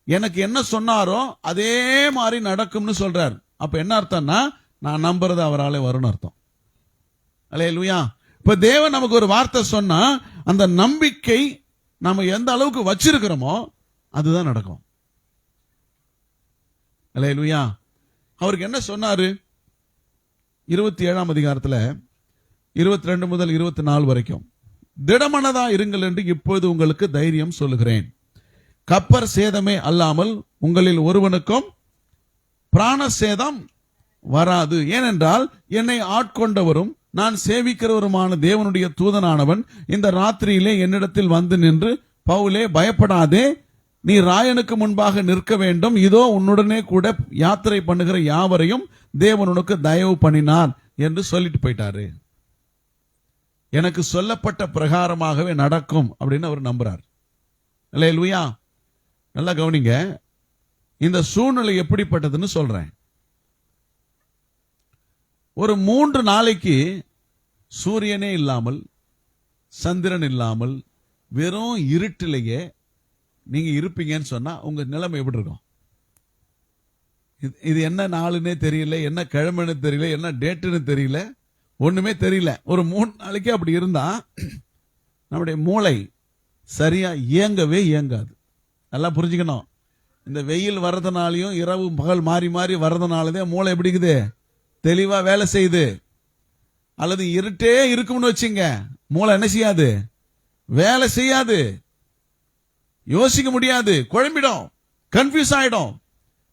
எனக்கு என்ன சொன்னாரோ அதே மாதிரி நடக்கும்னு சொல்றார். அப்ப என்ன அர்த்தம்னா, நான் நம்புறது அவராலே வரும்னு அர்த்தம். அல்லேலூயா. இப்ப தேவன் நமக்கு ஒரு வார்த்தை சொன்னா அந்த நம்பிக்கை நம்ம எந்த அளவுக்கு வச்சிருக்கிறோமோ அதுதான் நடக்கும். அல்லேலூயா. அவருக்கு என்ன சொன்னாரு? 27ஆம் அதிகாரத்துல 22 முதல் 24 வரைக்கும், திடமனதா இருங்கள் என்று இப்போது உங்களுக்கு தைரியம் சொல்லுகிறேன். கப்பர் சேதமே அல்லாமல் உங்களில் ஒருவனுக்கும் பிராண சேதம் வராது. ஏனென்றால் என்னை ஆட்கொண்டவரும் நான் சேவிக்கிறவருமான தேவனுடைய தூதனானவன் இந்த ராத்திரியிலே என்னிடத்தில் வந்து நின்று, பவுலே பயப்படாதே, நீ ராயனுக்கு முன்பாக நிற்க வேண்டும். இதோ உன்னுடனே கூட யாத்திரை பண்ணுகிற யாவரையும் தேவன் உனக்கு தயவு பண்ணினார் என்று சொல்லிட்டு போயிட்டாரு. எனக்கு சொல்லப்பட்ட பிரகாரமாகவே நடக்கும் அப்படின்னு அவர் நம்புறார். அல்லேலூயா. நல்லா கவனிங்க, இந்த சூழ்நிலை எப்படிப்பட்டதுன்னு சொல்றேன். ஒரு 3 நாளைக்கு சூரியனே இல்லாமல், சந்திரன் இல்லாமல், வெறும் இருட்டிலேயே நீங்க இருப்பீங்கன்னு சொன்னா உங்க நிலைமை எப்படி இருக்கும்? இது என்ன நாளுன்னே தெரியல, என்ன கிழமைன்னு தெரியல, என்ன டேட்டுன்னு தெரியல, ஒண்ணுமே தெரியல. ஒரு 3 நாளைக்கு அப்படி இருந்தா நம்முடைய மூளை சரியா இயங்கவே இயங்காது. நல்லா புரிஞ்சுக்கணும். இந்த வெயில் வர்றதுனாலையும் இரவு பகல் மாறி மாறி வர்றதுனாலதான் மூளை எப்படி இருக்குது, தெளிவா வேலை செய்யுது. அல்லது இருட்டே இருக்கும்னு வச்சுங்க, மூளை என்ன செய்யாது, வேலை செய்யாது, யோசிக்க முடியாது, குழம்பிடும், கன்ஃபியூஸ் ஆயிடும்,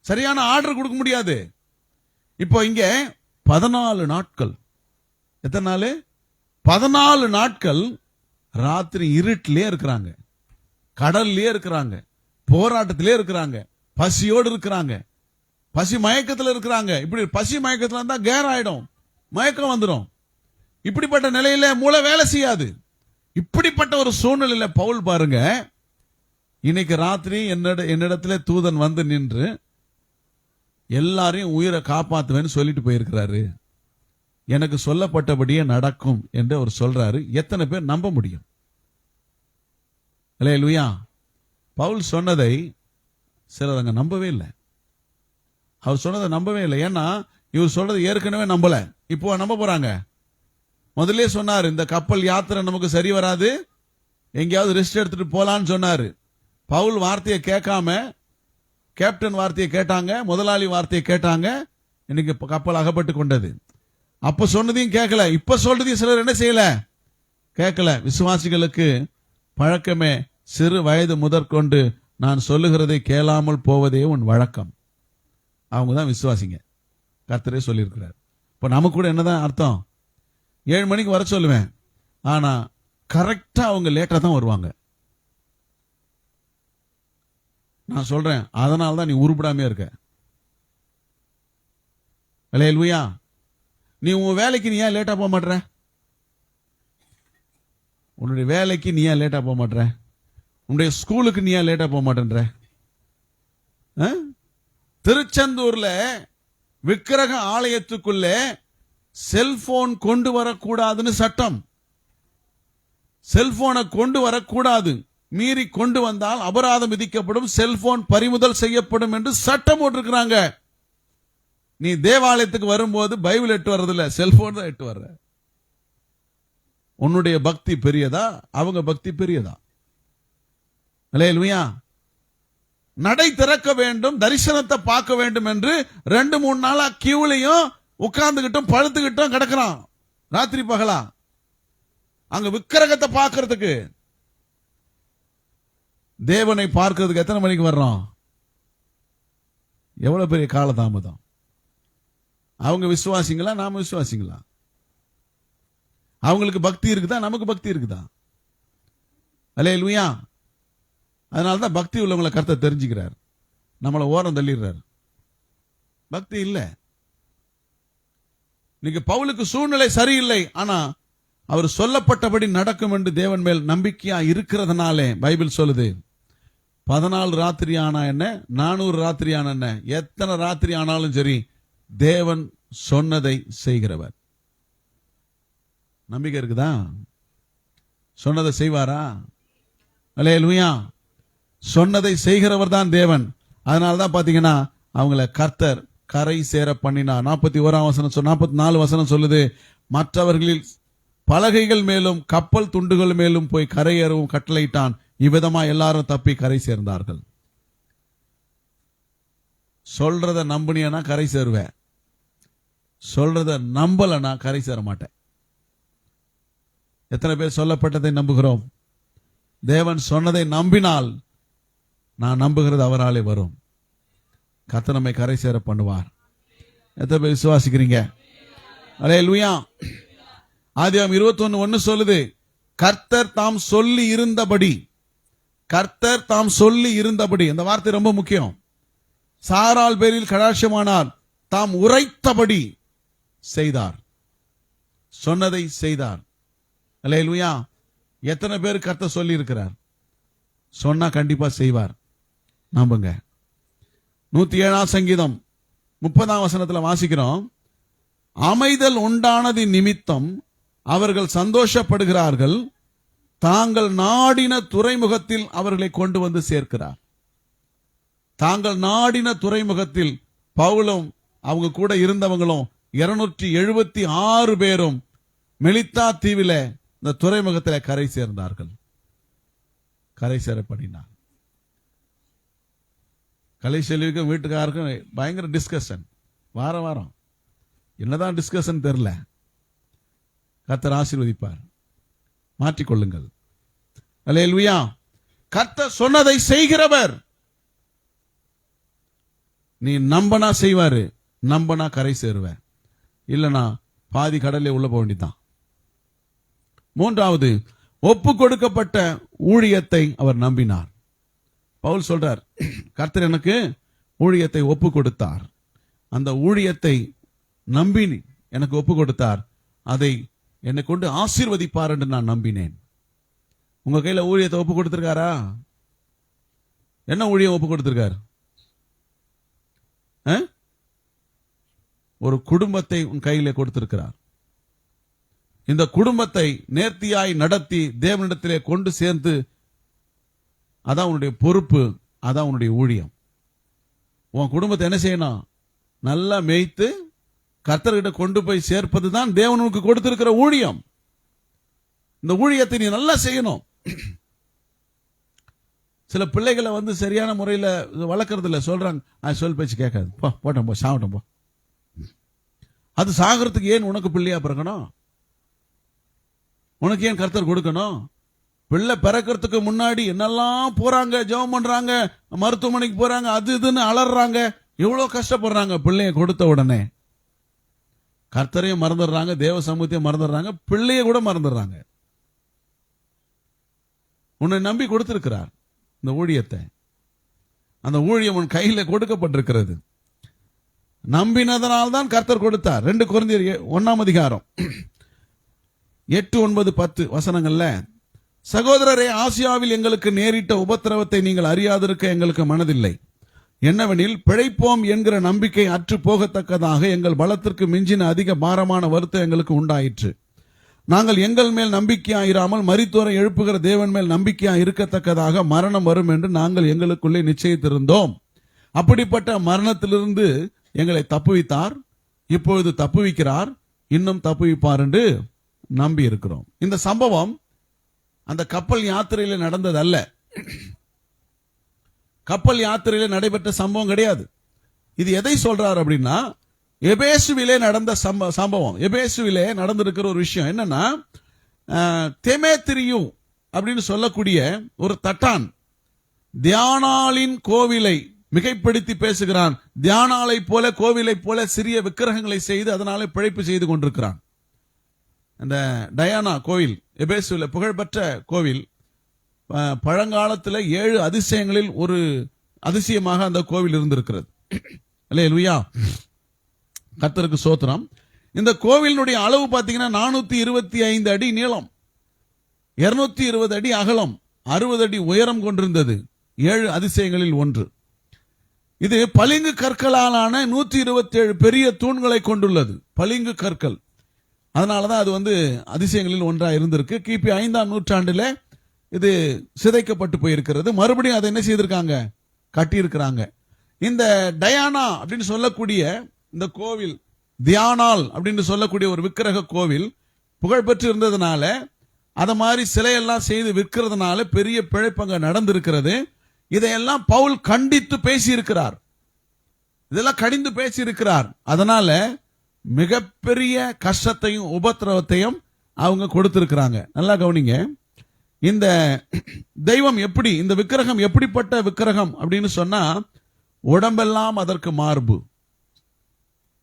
சரியான ஆர்டர் கொடுக்க முடியாது. இப்போ இங்க 14 நாட்கள், எத்தனை நாள்? 14 நாட்கள் ராத்திரி இருட்டிலே இருக்கிறாங்க, கடல்லே இருக்கிறாங்க, போராட்டத்திலே இருக்கிறாங்க, பசியோடு இருக்கிறாங்க, பசி மயக்கத்தில் இருக்கிறாங்க. இப்படி பசி மயக்கத்தில் இருந்தா கேர் ஆயிடும், மயக்கம் வந்துடும். இப்படிப்பட்ட நிலையில மூளை வேலை செய்யாது. இப்படிப்பட்ட ஒரு சூழ்நிலையில பவுல் பாருங்க, இன்னைக்கு ராத்திரி என்னிடத்துல தூதன் வந்து நின்று எல்லாரையும் உயிரை காப்பாத்துவேன்னு சொல்லிட்டு போயிருக்கிறாரு, எனக்கு சொல்லப்பட்டபடியே நடக்கும் என்று அவர் சொல்றாரு. எத்தனை பேர் நம்ப முடியும்? அல்லேலூயா. பவுல் சொன்னதை சிலர் அங்க நம்பவே இல்லை. அவர் சொன்னதை நம்பவே இல்லை. ஏன்னா இவர் சொல்றது ஏற்கனவே நம்பல, இப்போ நம்ப போறாங்க. முதல்ல சொன்னாரு, இந்த கப்பல் யாத்திரை நமக்கு சரி வராது, எங்கேயாவது ரெஸ்ட் எடுத்துட்டு போலான்னு சொன்னாரு. பவுல் வார்த்தையை கேட்காம கேப்டன் வார்த்தையை கேட்டாங்க, முதலாளி வார்த்தையை கேட்டாங்க, இன்னைக்கு கப்பல் அகப்பட்டு கொண்டது. அப்ப சொன்னதையும் கேட்கல, இப்ப சொல்றதையும் சிலர் என்ன செய்யல, கேட்கல. விசுவாசிகளுக்கு பழக்கமே சிறு வயது முதற்கொண்டு நான் சொல்லுகிறதை கேளாமல் போவதே உன் வழக்கம். அவங்க தான் விசுவாசிங்க, கர்த்தரே சொல்லியிருக்கிறார். இப்ப நமக்கு கூட என்னதான் அர்த்தம், 7 மணிக்கு வர சொல்லுவேன், ஆனா கரெக்டா அவங்க லேட்டா தான் வருவாங்க. நான் சொல்றேன், அதனால தான் நீ உருப்படாமே இருக்க. அல்லேலூயா. நீ உன் வேலைக்கு நீ ஏன் லேட்டா போக மாட்ற? உன்னுடைய வேலைக்கு நீ ஏன் லேட்டா போக மாட்ற? உன்னுடைய ஸ்கூலுக்கு நீ ஏன் லேட்டா போக மாட்டேன்ற? திருச்செந்தூர்ல விக்கிரக ஆலயத்துக்குள்ள செல்போன் கொண்டு வரக்கூடாதுன்னு சட்டம். செல்போனை கொண்டு வரக்கூடாது, மீறி கொண்டு வந்தால் அபராதம் விதிக்கப்படும், செல்போன் பறிமுதல் செய்யப்படும் என்று சட்டம் போட்டிருக்கிறாங்க. நீ தேவாலயத்துக்கு வரும்போது பைபிள் எட்டு வர்றதில்ல, செல்போன் தான் எட்டு வர்ற. உன்னுடைய பக்தி பெரியதா, அவங்க பக்தி பெரியதா? அல்லேலூயா. நடை திறக்க வேண்டும், தரிசனத்தை பார்க்க வேண்டும் என்று 2-3 நாளா கியூலையும் உட்கார்ந்துகிட்டும் பழுத்துக்கிட்டும் கிடக்கிறான், ராத்திரி பகலா, அங்க விக்கிரகத்தை பார்க்கறதுக்கு. தேவனை பார்க்கிறதுக்கு எத்தனை மணிக்கு வர்றோம்? எவ்வளவு பெரிய காலதாமதம். அவங்க விசுவாசிங்களா, நாம விசுவாசிங்களா? அவங்களுக்கு பக்தி இருக்குதா, நமக்கு பக்தி இருக்குதா? அல்லேலூயா. அதனாலதான் பக்தி உள்ளவங்களை கர்த்தர் தெரிஞ்சுக்கிறார், நம்மளை ஓரம் தள்ளிடுறார். பக்தி இல்ல. இன்னைக்கு பவுலுக்கு சூழ்நிலை சரியில்லை, ஆனா அவர் சொல்லப்பட்டபடி நடக்கும் என்று தேவன் மேல் நம்பிக்கையா இருக்கிறதுனாலே பைபிள் சொல்லுது, 14 ராத்திரி ஆனா என்ன, 400 ராத்திரி ஆனா என்ன, எத்தனை ராத்திரி ஆனாலும் சரி, தேவன் சொன்னதை செய்கிறவர். நம்பிக்கை இருக்குதா? சொன்னதை செய்வாரா? அல்லேலூயா. சொன்னதை செய்கிறவர் தான் தேவன். அதனாலதான் பாத்தீங்கன்னா அவங்கள கர்த்தர் கரை சேர பண்ணினார். 41 வசனம் 44 வசனம் சொல்லுது, மற்றவர்களில் பலகைகள் மேலும் கப்பல் துண்டுகள் மேலும் போய் கரையேறவும் கட்டளையிட்டான். இவ்விதமா எல்லாரும் தப்பி கரை சேர்ந்தார்கள். சொல்றத நம்பினா கரை சேருவேன், சொல்றத நம்பலனா கரை சேர மாட்டேன். எத்தனை பேர் சொல்லப்பட்டதை நம்புகிறோம்? தேவன் சொன்னதை நம்பினால் நான் நம்புகிறது அவராலே வரும். கர்த்தர் நம்மை கரை சேர பண்ணுவார். எத்தனை பேர் விசுவாசிக்கிறீங்க? அல்லேலூயா. ஆதியாகமம் 21:1 சொல்லுது, கர்த்தர் தாம் சொல்லி இருந்தபடி, கர்த்தர் தாம் சொல்லி இருந்தபடி. இந்த வார்த்தை ரொம்ப முக்கியம். சாராள் பேரில் கடாட்சமானார், தாம் உரைத்தபடி செய்தார், சொன்னதை செய்தார். அல்லேலூயா. எத்தனை பேர் கர்த்தர் சொல்லி இருக்கிறார்? சொன்னா கண்டிப்பா செய்வார். நம்புங்க. 107 சங்கீதம் 30 வாசிக்கிறோம், அமைதல் உண்டானது நிமித்தம் அவர்கள் சந்தோஷப்படுகிறார்கள், தாங்கள் நாடின துறைமுகத்தில் அவர்களை கொண்டு வந்து சேர்க்கிறார். தாங்கள் நாடின துறைமுகத்தில் பவுலும் அவங்க கூட இருந்தவங்களும் 276 பேரும் மெலித்தா தீவில இந்த துறைமுகத்தில் கரை சேர்ந்தார்கள். கரை சேரப்படினார். கலைசெல்விக்கும் வீட்டுக்காருக்கும் பயங்கர டிஸ்கஷன். வாரம் என்னதான் டிஸ்கஷன் தெரியல. கர்த்தர் ஆசீர்வதிப்பார். மாற்றிக்கொள்ளுங்கள். அல்லேலூயா. கர்த்தர் சொன்னதை செய்கிறவர். நீ நம்பனா செய்வாரு, நம்பனா கரை சேருவ, இல்லனா பாதி கடலே உள்ள போக வேண்டியதான். 3வது, ஒப்பு கொடுக்கப்பட்ட ஊழியத்தை அவர் நம்பினார். பவுல் சொல்றார், கர்த்தர் எனக்கு ஊழியத்தை ஒப்பு கொடுத்தார், அந்த ஊழியத்தை நம்பி எனக்கு ஒப்பு கொடுத்தார், அதை என்னை கொண்டு ஆசீர்வதிப்பார் என்று நான் நம்பினேன். உங்க கையில ஊழியத்தை ஒப்பு கொடுத்திருக்காரா? என்ன ஊழியம் ஒப்பு கொடுத்திருக்கார்? ஒரு குடும்பத்தை உன் கையிலே கொடுத்திருக்கிறார். இந்த குடும்பத்தை நேர்த்தியாய் நடத்தி தேவனிடத்திலே கொண்டு சேர்ந்து, அதான் உன்னுடைய பொறுப்பு, அதான் உன்னுடைய ஊழியம். உன் குடும்பத்தை என்ன செய்யணும்? நல்லா மேய்த்து கர்த்தர்கிட்ட கொண்டு போய் சேர்ப்பது தான் தேவனுக்கு கொடுத்திருக்கிற ஊழியம். இந்த ஊழியத்தை நீ நல்லா செய்யணும். சில பிள்ளைகளை சரியான முறையில் வளர்க்கறது இல்லை. சொல்றாங்க, சொல் பேச்சு கேட்காது, போட்டோம் போ, சாப்பிட்டோம் போ. அது சாகிறதுக்கு ஏன் உனக்கு பிள்ளையா பிறக்கணும்? உனக்கு ஏன் கர்த்தர் கொடுக்கணும்? பிள்ளை பிறக்கிறதுக்கு முன்னாடி என்னெல்லாம் போறாங்க, ஜெபம் பண்றாங்க, மருத்துவமனைக்கு போறாங்க, அது இதுன்னு அலறாங்க, எவ்வளவு கஷ்டப்படுறாங்க. பிள்ளைய கொடுத்த உடனே கர்த்தரையும் மறந்துடுறாங்க, தேவ சமூகத்தையும் மறந்துடுறாங்க, பிள்ளைய கூட மறந்துடுறாங்க. உன்னை நம்பி கொடுத்திருக்கிறார் இந்த ஊழியத்தை. அந்த ஊழியம் உன் கையில கொடுக்கப்பட்டிருக்கிறது. நம்பினதனால்தான் கர்த்தர் கொடுத்தார். 2 கொரிந்தியர் 1 8, 9, 10 வசனங்கள்ல, சகோதரரே, ஆசியாவில் எங்களுக்கு நேரிட்ட உபத்திரவத்தை நீங்கள் அறியாதிருக்க எங்களுக்கு மனதில்லை. என்னவெனில், பிழைப்போம் என்கிற நம்பிக்கை அற்று போகத்தக்கதாக எங்கள் பலத்திற்கு மிஞ்சின அதிக பாரமான வருத்தம் எங்களுக்கு உண்டாயிற்று. நாங்கள் எங்கள் மேல் நம்பிக்கையாயிராமல் மரித்தோரை எழுப்புகிற தேவன் மேல் நம்பிக்கையா இருக்கத்தக்கதாக மரணம் வரும் என்று நாங்கள் எங்களுக்குள்ளே நிச்சயித்திருந்தோம். அப்படிப்பட்ட மரணத்திலிருந்து எங்களை தப்புவித்தார், இப்பொழுது தப்புவிக்கிறார், இன்னும் தப்புவிப்பார் என்று நம்பி இருக்கிறோம். இந்த சம்பவம் அந்த கப்பல் யாத்திரையில நடந்தது அல்ல. கப்பல் யாத்திரையில நடைபெற்ற சம்பவம் கிடையாது. இது எதை சொல்றார் அப்படின்னா, எபேசுவிலே நடந்த சம்பவம். எபேசுவிலே நடந்திருக்கிற ஒரு விஷயம் என்னன்னா, தெமேத்திரியு அப்படின்னு சொல்லக்கூடிய ஒரு தட்டான் தியானாளின் கோவிலை மிகைப்படுத்தி பேசுகிறான். தியானாலை போல, கோவிலை போல சிறிய விக்கிரகங்களை செய்து அதனால பிழைப்பு செய்து கொண்டிருக்கிறான். அந்த டயானா கோவில் எபேசுல புகழ்பெற்ற கோவில். பழங்காலத்தில் 7 அதிசயங்களில் ஒரு அதிசயமாக அந்த கோவில் இருந்திருக்கிறது. அல்லேலூயா, கர்த்தருக்கு ஸ்தோத்திரம். இந்த கோவிலினுடைய அளவு பார்த்தீங்கன்னா 425 அடி நீளம், 220 அடி அகலம், 60 அடி உயரம் கொண்டிருந்தது. 7 அதிசயங்களில் ஒன்று. இது பளிங்கு கற்களாலான 127 பெரிய தூண்களை கொண்டுள்ளது. பளிங்கு கற்கள். அதனாலதான் அது அதிசயங்களில் ஒன்றா இருந்திருக்கு. கிபி 5ஆம் நூற்றாண்டில் இது சிதைக்கப்பட்டு போயிருக்கிறது. மறுபடியும் அதை என்ன செய்திருக்காங்க? கட்டியிருக்கிறாங்க. இந்த டயானா அப்படின்னு சொல்லக்கூடிய இந்த கோவில், தியானால் அப்படின்னு சொல்லக்கூடிய ஒரு விக்கிரக கோவில் புகழ்பெற்று இருந்ததுனால, அத மாதிரி சிலையெல்லாம் செய்து விற்கிறதுனால பெரிய பிழைப்பங்க நடந்திருக்கிறது. இதையெல்லாம் பவுல் கண்டித்து பேசியிருக்கிறார். இதெல்லாம் கடிந்து பேசியிருக்கிறார். அதனால மிகப்பெரிய கஷ்டத்தையும் உபத்திரவத்தையும் அவங்க கொடுத்திருக்கிறாங்க. நல்லா கவனிங்க. இந்த தெய்வம் எப்படி, இந்த விக்கிரகம் எப்படிப்பட்ட விக்கிரகம் அப்படின்னு சொன்னா, உடம்பெல்லாம் அதற்கு மார்பு.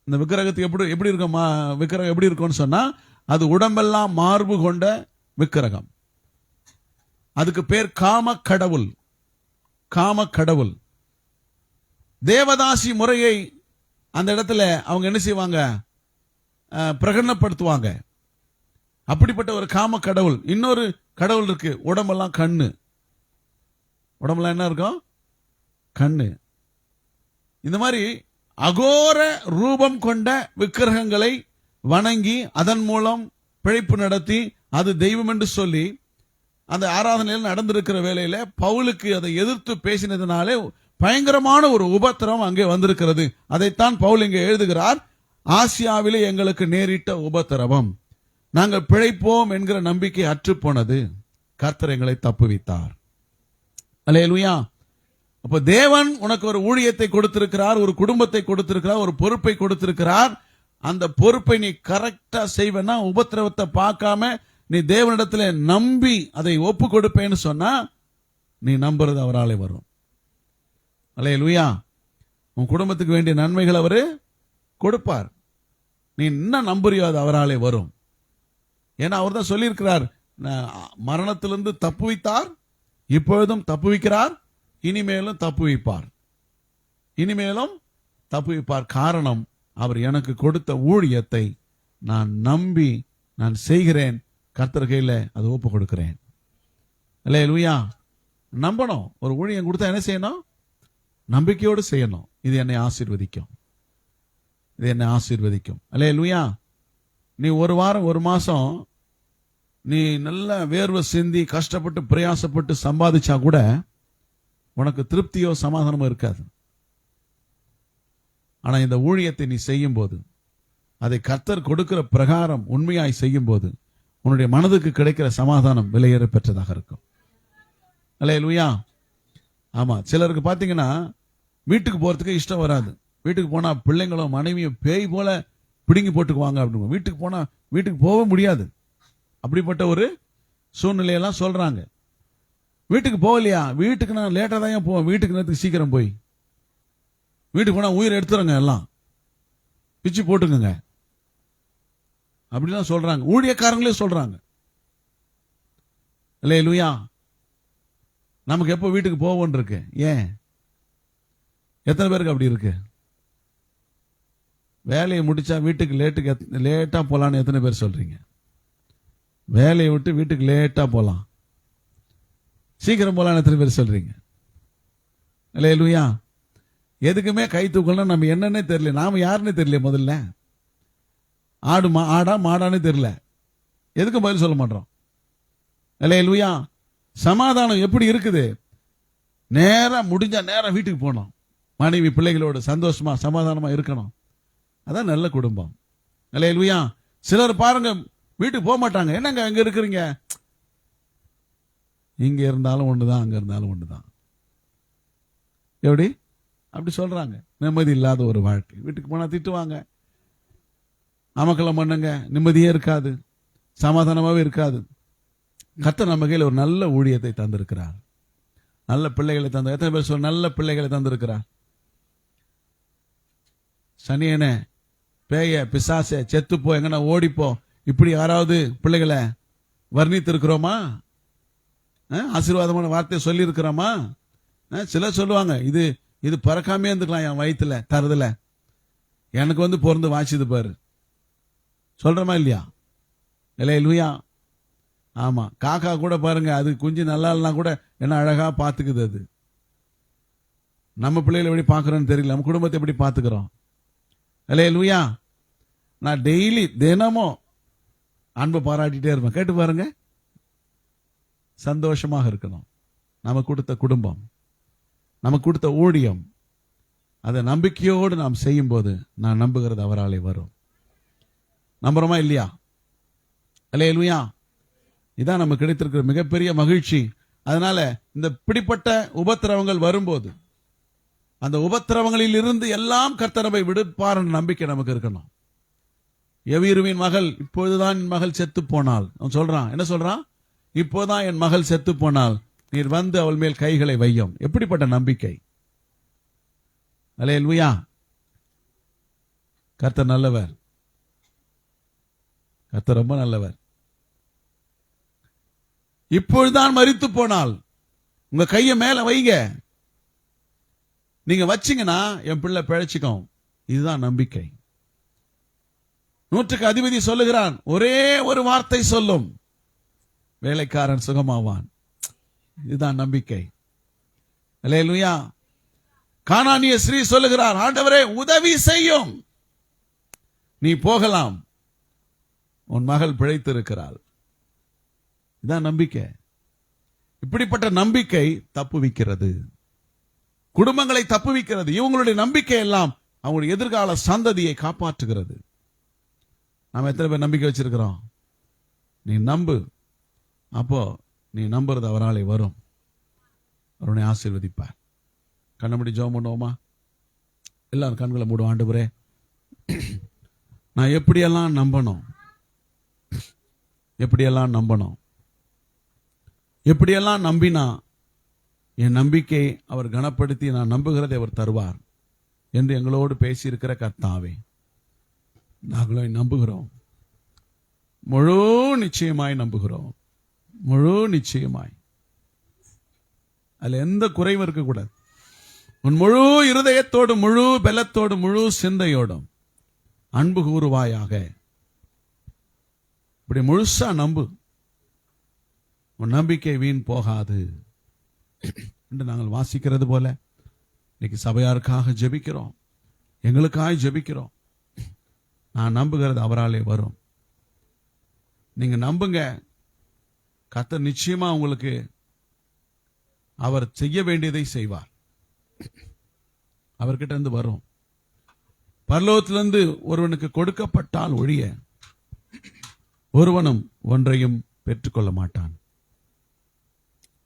இந்த விக்கிரகத்துக்கு எப்படி இருக்கும்? விக்கிரகம் எப்படி இருக்கும்னு சொன்னா, அது உடம்பெல்லாம் மார்பு கொண்ட விக்கிரகம். அதுக்கு பேர் காம கடவுள். காம கடவுள். தேவதாசி முறையை அந்த இடத்துல அவங்க என்ன செய்வாங்க? பிரகடனப்படுத்துவாங்க. அப்படிப்பட்ட ஒரு காம கடவுள். இன்னொரு கடவுள் இருக்கு, உடம்பெல்லாம் கண்ணு. உடம்பெல்லாம் என்ன இருக்கும்? கண்ணு. இந்த மாதிரி அகோர ரூபம் கொண்ட விக்கிரகங்களை வணங்கி அதன் மூலம் பிழைப்பு நடத்தி அது தெய்வம் என்று சொல்லி அந்த ஆராதனையில் நடந்திருக்கிற வேளையில பவுலுக்கு அதை எதிர்த்து பேசினதுனாலே பயங்கரமான ஒரு உபத்திரம் அங்கே வந்திருக்கிறது. அதைத்தான் பவுல் இங்கே எழுதுகிறார். ஆசியாவிலே எங்களுக்கு நேரிட்ட உபத்திரவம், நாங்கள் பிழைப்போம் என்கிற நம்பிக்கை அற்றுப்போனது, கர்த்தர் எங்களை தப்புவித்தார். அல்லேலூயா. அப்ப தேவன் உனக்கு ஒரு ஊழியத்தை கொடுத்திருக்கிறார், ஒரு குடும்பத்தை கொடுத்திருக்கிறார், ஒரு பொறுப்பை கொடுத்திருக்கிறார். அந்த பொறுப்பை நீ கரெக்டா செய்வேன்னா, உபத்திரவத்தை பார்க்காம நீ தேவனிடத்துல நம்பி அதை ஒப்பு கொடுப்பேன்னு சொன்னா நீ நம்புறது அவராலே வரும். அல்லேலூயா. உன் குடும்பத்துக்கு வேண்டிய நன்மைகள் அவரு கொடுப்பார். நீ என்ன நம்புறியோ அது அவராலே வரும். ஏன்னா அவர் தான் சொல்லியிருக்கிறார், மரணத்திலிருந்து தப்புவித்தார், இப்பொழுதும் தப்புவிக்கிறார், இனிமேலும் தப்புவிப்பார், இனிமேலும் தப்புவிப்பார். காரணம், அவர் எனக்கு கொடுத்த ஊழியத்தை நான் நம்பி நான் செய்கிறேன், கர்த்தர் கையில அது ஒப்பு கொடுக்கிறேன். அல்லேலூயா. நம்பணும். ஒரு ஊழியம் கொடுத்தா என்ன செய்யணும்? நம்பிக்கையோடு செய்யணும். இது என்னை ஆசீர்வதிக்கும், இது என்னை ஆசீர்வதிக்கும். அல்லேலூயா. நீ ஒரு வாரம் ஒரு மாசம் நீ நல்ல வேர்வை சிந்தி கஷ்டப்பட்டு பிரயாசப்பட்டு சம்பாதிச்சா கூட உனக்கு திருப்தியோ சமாதானமோ இருக்காது. ஆனா இந்த ஊழியத்தை நீ செய்யும் போது, அதை கர்த்தர் கொடுக்கிற பிரகாரம் உண்மையாய் செய்யும் போது உன்னுடைய மனதுக்கு கிடைக்கிற சமாதானம் விலையேற பெற்றதாக இருக்கும். அல்லேலூயா. ஆமா, சிலருக்கு பாத்தீங்கன்னா வீட்டுக்கு போறதுக்கு இஷ்டம் வராது. வீட்டுக்கு போனா பிள்ளைங்களும் மனைவியும் பேய் போல பிடுங்கி போட்டுக்குவாங்க அப்படின்னு. வீட்டுக்கு போனா வீட்டுக்கு போக முடியாது. அப்படிப்பட்ட ஒரு சூழ்நிலையெல்லாம் சொல்றாங்க. வீட்டுக்கு போகலையா? வீட்டுக்கு நான் லேட்டா தான் போவேன், வீட்டுக்கு நேரத்துக்கு சீக்கிரம் போய் வீட்டுக்கு போனா உயிரை எடுத்துருங்க, எல்லாம் பிச்சு போட்டுக்குங்க அப்படிலாம் சொல்றாங்க. ஊழியக்காரங்களே சொல்றாங்க. அல்லேலூயா. நமக்கு எப்போ வீட்டுக்கு போவோன்னு இருக்கு? ஏன்? எத்தனை பேருக்கு அப்படி இருக்கு? வேலையை முடிச்சா வீட்டுக்கு லேட்டா போலான்னு எத்தனை பேர் சொல்றீங்க? வேலையை விட்டு வீட்டுக்கு லேட்டா போலாம், சீக்கிரம் போலான்னு எத்தனை பேர் சொல்றீங்க? அல்லேலூயா. எதுக்குமே கை தூக்கணும். நம்ம என்னன்னே தெரியல, நாம யாருன்னே தெரியல. முதல்ல ஆடா மாடானே தெரியல, எதுக்கும் பதில் சொல்ல மாட்டோம். அல்லேலூயா. சமாதானம் எப்படி இருக்குது? நேரா முடிஞ்சா நேரம் வீட்டுக்கு போகணும், மனைவி பிள்ளைகளோடு சந்தோஷமா சமாதானமா இருக்கணும். அதான் நல்ல குடும்பம். அல்லேலூயா. சிலர் பாருங்க வீட்டுக்கு போக மாட்டாங்க. என்னங்க அங்க இருக்கிறீங்க? இங்க இருந்தாலும் ஒண்ணுதான், அங்க இருந்தாலும் ஒண்ணுதான். எப்படி அப்படி சொல்றாங்க? நிம்மதி இல்லாத ஒரு வாழ்க்கை. வீட்டுக்கு போனா திட்டுவாங்க, அமக்கலம் பண்ணுங்க, நிம்மதியே இருக்காது, சமாதானமாவே இருக்காது. கர்த்தர் நம்ம கையில் ஒரு நல்ல ஊழியத்தை தந்திருக்கிறார், நல்ல பிள்ளைகளை தந்த. எத்தனை பேர் சொல்ல நல்ல பிள்ளைகளை தந்திருக்கிறார்? சனியனே, பேய, பிசாசே, செத்துப்போ, எங்கன்னா ஓடிப்போ, இப்படி யாராவது பிள்ளைகளை வர்ணித்து இருக்கிறோமா? ஆசீர்வாதமான வார்த்தையை சொல்லி இருக்கிறோமா? சிலர் சொல்லுவாங்க, இது பறக்காமே இருந்துக்கலாம் என் வயிற்றுல தரதுல, எனக்கு பொறந்து வாசிது பாரு. சொல்றமா இல்லையா? அல்லேலூயா. ஆமா, காக்கா கூட பாருங்க, அது குஞ்சு நல்லா இல்லைனா கூட என்ன அழகா பாத்துக்குது. அது நம்ம பிள்ளைகளை எப்படி பாக்குறோன்னு தெரியல, நம்ம குடும்பத்தை எப்படி பாத்துக்கிறோம். அல்லேலூயா. நான் தினமும் அன்பை பாராட்டிட்டே இருப்பேன். கேட்டு பாருங்க, சந்தோஷமாக இருக்கணும். நமக்கு கொடுத்த குடும்பம், நமக்கு கொடுத்த ஊழியம், அதை நம்பிக்கையோடு நாம் செய்யும் போது நான் நம்புகிறது அவராலே வரும். நம்புறோமா இல்லையா? அல்லேலூயா. இதான் நமக்கு கிடைத்திருக்கிற மிகப்பெரிய மகிழ்ச்சி. அதனால இந்த இப்படிப்பட்ட உபத்திரவங்கள் வரும்போது அந்த உபத்திரவங்களில் இருந்து எல்லாம் கர்த்தர் நம்மை விடுப்பார் என்ற நம்பிக்கை நமக்கு இருக்கணும். எவீருவின் மகள், இப்பொழுதுதான் என் மகள் செத்து போனாள். அவன் சொல்றான், என்ன சொல்றான்? இப்போதான் என் மகள் செத்து போனாள், நீர் வந்து அவள் மேல் கைகளை வையும். எப்படிப்பட்ட நம்பிக்கை! அல்லேலூயா. கர்த்தர் நல்லவர், கர்த்தர் ரொம்ப நல்லவர். இப்பொழுதுதான் மரித்து போனால் உங்க கையை மேல வைங்க. நீங்க வச்சீங்கன்னா என் பிள்ளை பிழைச்சிக்கும். இதுதான் நம்பிக்கை. 100க்கு அதிபதி சொல்லுகிறான், ஒரே ஒரு வார்த்தை சொல்லும், வேலைக்காரன் சுகமாவான். இதுதான் நம்பிக்கை. அல்லேலூயா. கானானிய ஸ்ரீ சொல்லுகிறார், ஆண்டவரே உதவி செய்யும், நீ போகலாம், உன் மகள் பிழைத்திருக்கிறாள். இதான் நம்பிக்கை. இப்படிப்பட்ட நம்பிக்கை தப்புவிக்கிறது, குடும்பங்களை தப்புவிக்கிறது. இவங்களுடைய நம்பிக்கை எல்லாம் அவங்களுடைய எதிர்கால சந்ததியை காப்பாற்றுகிறது. நாம் எத்தனை பேர் நம்பிக்கை வச்சிருக்கிறோம்? நீ நம்பு, அப்போ நீ நம்புறது அவராலே வரும், அவருடைய ஆசீர்வதிப்பார். கண்ணை மூடி ஜெபம் பண்ணுவோமா? எல்லாரும் கண்களை மூடும். ஆண்டவரே, நான் எப்படியெல்லாம் நம்பணும், எப்படியெல்லாம் நம்பணும், எப்படியெல்லாம் நம்பினா என் நம்பிக்கை அவர் கனப்படுத்தி நான் நம்புகிறதை அவர் தருவார் என்று எங்களோடு பேசியிருக்கிற கர்த்தாவே, நாங்களும் நம்புகிறோம், முழு நிச்சயமாய் நம்புகிறோம், முழு நிச்சயமாய். அதுல எந்த குறைவும் இருக்கக்கூடாது. உன் முழு இருதயத்தோடு, முழு பலத்தோடு, முழு சிந்தையோடும் அன்பு கூறுவாயாக. இப்படி முழுசா நம்பு, உன் நம்பிக்கை வீண் போகாது என்று நாங்கள் வாசிக்கிறது போல இன்னைக்கு சபையாருக்காக ஜெபிக்கிறோம், எங்களுக்காக ஜெபிக்கிறோம். நான் நம்புகிறது அவராலே வரும். நீங்க நம்புங்க, கர்த்தர் நிச்சயமா உங்களுக்கு அவர் செய்ய வேண்டியதை செய்வார். அவர்கிட்ட இருந்து வரும். பரலோகத்திலிருந்து ஒருவனுக்கு கொடுக்கப்பட்டால் ஒழிய ஒருவனும் ஒன்றையும் பெற்றுக்கொள்ள மாட்டான்,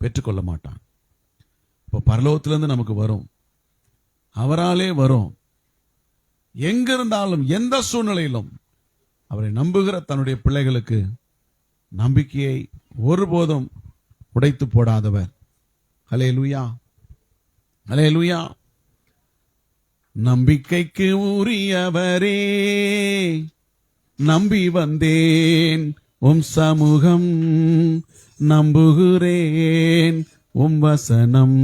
பெற்றுக்கொள்ள மாட்டான். இப்போ பரலோகத்திலிருந்து நமக்கு வரும், அவராலே வரும். எங்கிருந்தாலும் எந்த சூழ்நிலையிலும் அவரை நம்புகிற தன்னுடைய பிள்ளைகளுக்கு நம்பிக்கையை ஒருபோதும் உடைத்து போடாதவர். ஹல்லேலூயா, ஹல்லேலூயா. நம்பிக்கைக்கு உரியவரே, நம்பி வந்தேன் உம் சமூகம், நம்புகிறேன் உம் வசனம்.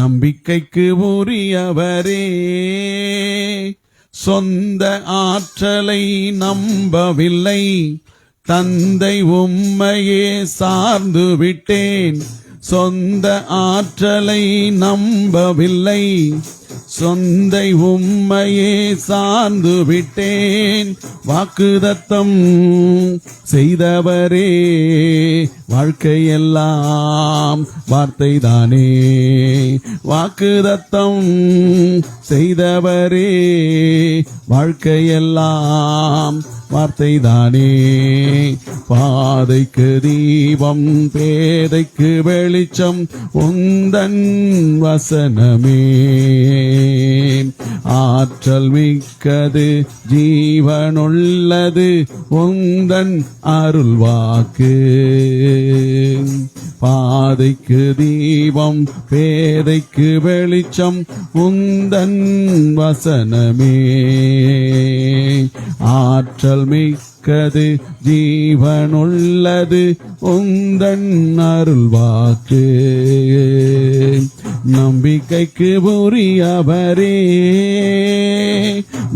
நம்பிக்கைக்கு உரியவரே, சொந்த ஆற்றலை நம்பவில்லை, தந்தை உம்மையே சார்ந்து விட்டேன். சொந்த ஆற்றலை நம்பவில்லை, சொந்தை உம்மையே சார்ந்து விட்டேன். வாக்குதத்தம் செய்தவரே, வாழ்க்கையெல்லாம் வார்த்தைதானே. வாக்குதத்தம் செய்தவரே, வாழ்க்கையெல்லாம் வார்த்தைதானே. பாதைக்கு தீபம், பேதைக்கு வெளிச்சம், உந்தன் வசனமே. ஆற்றல் மிக்கது, ஜீவனுள்ளது, உந்தன் அருள்வாக்கு. பாதைக்கு தீபம், பேதைக்கு வெளிச்சம், உந்தன் வசனமே. ஆற்றல் மிக்கது, ஜீவனுள்ளது, உந்தன் அருள்வாக்கு. நம்பிக்கைக்கு உரியவரே,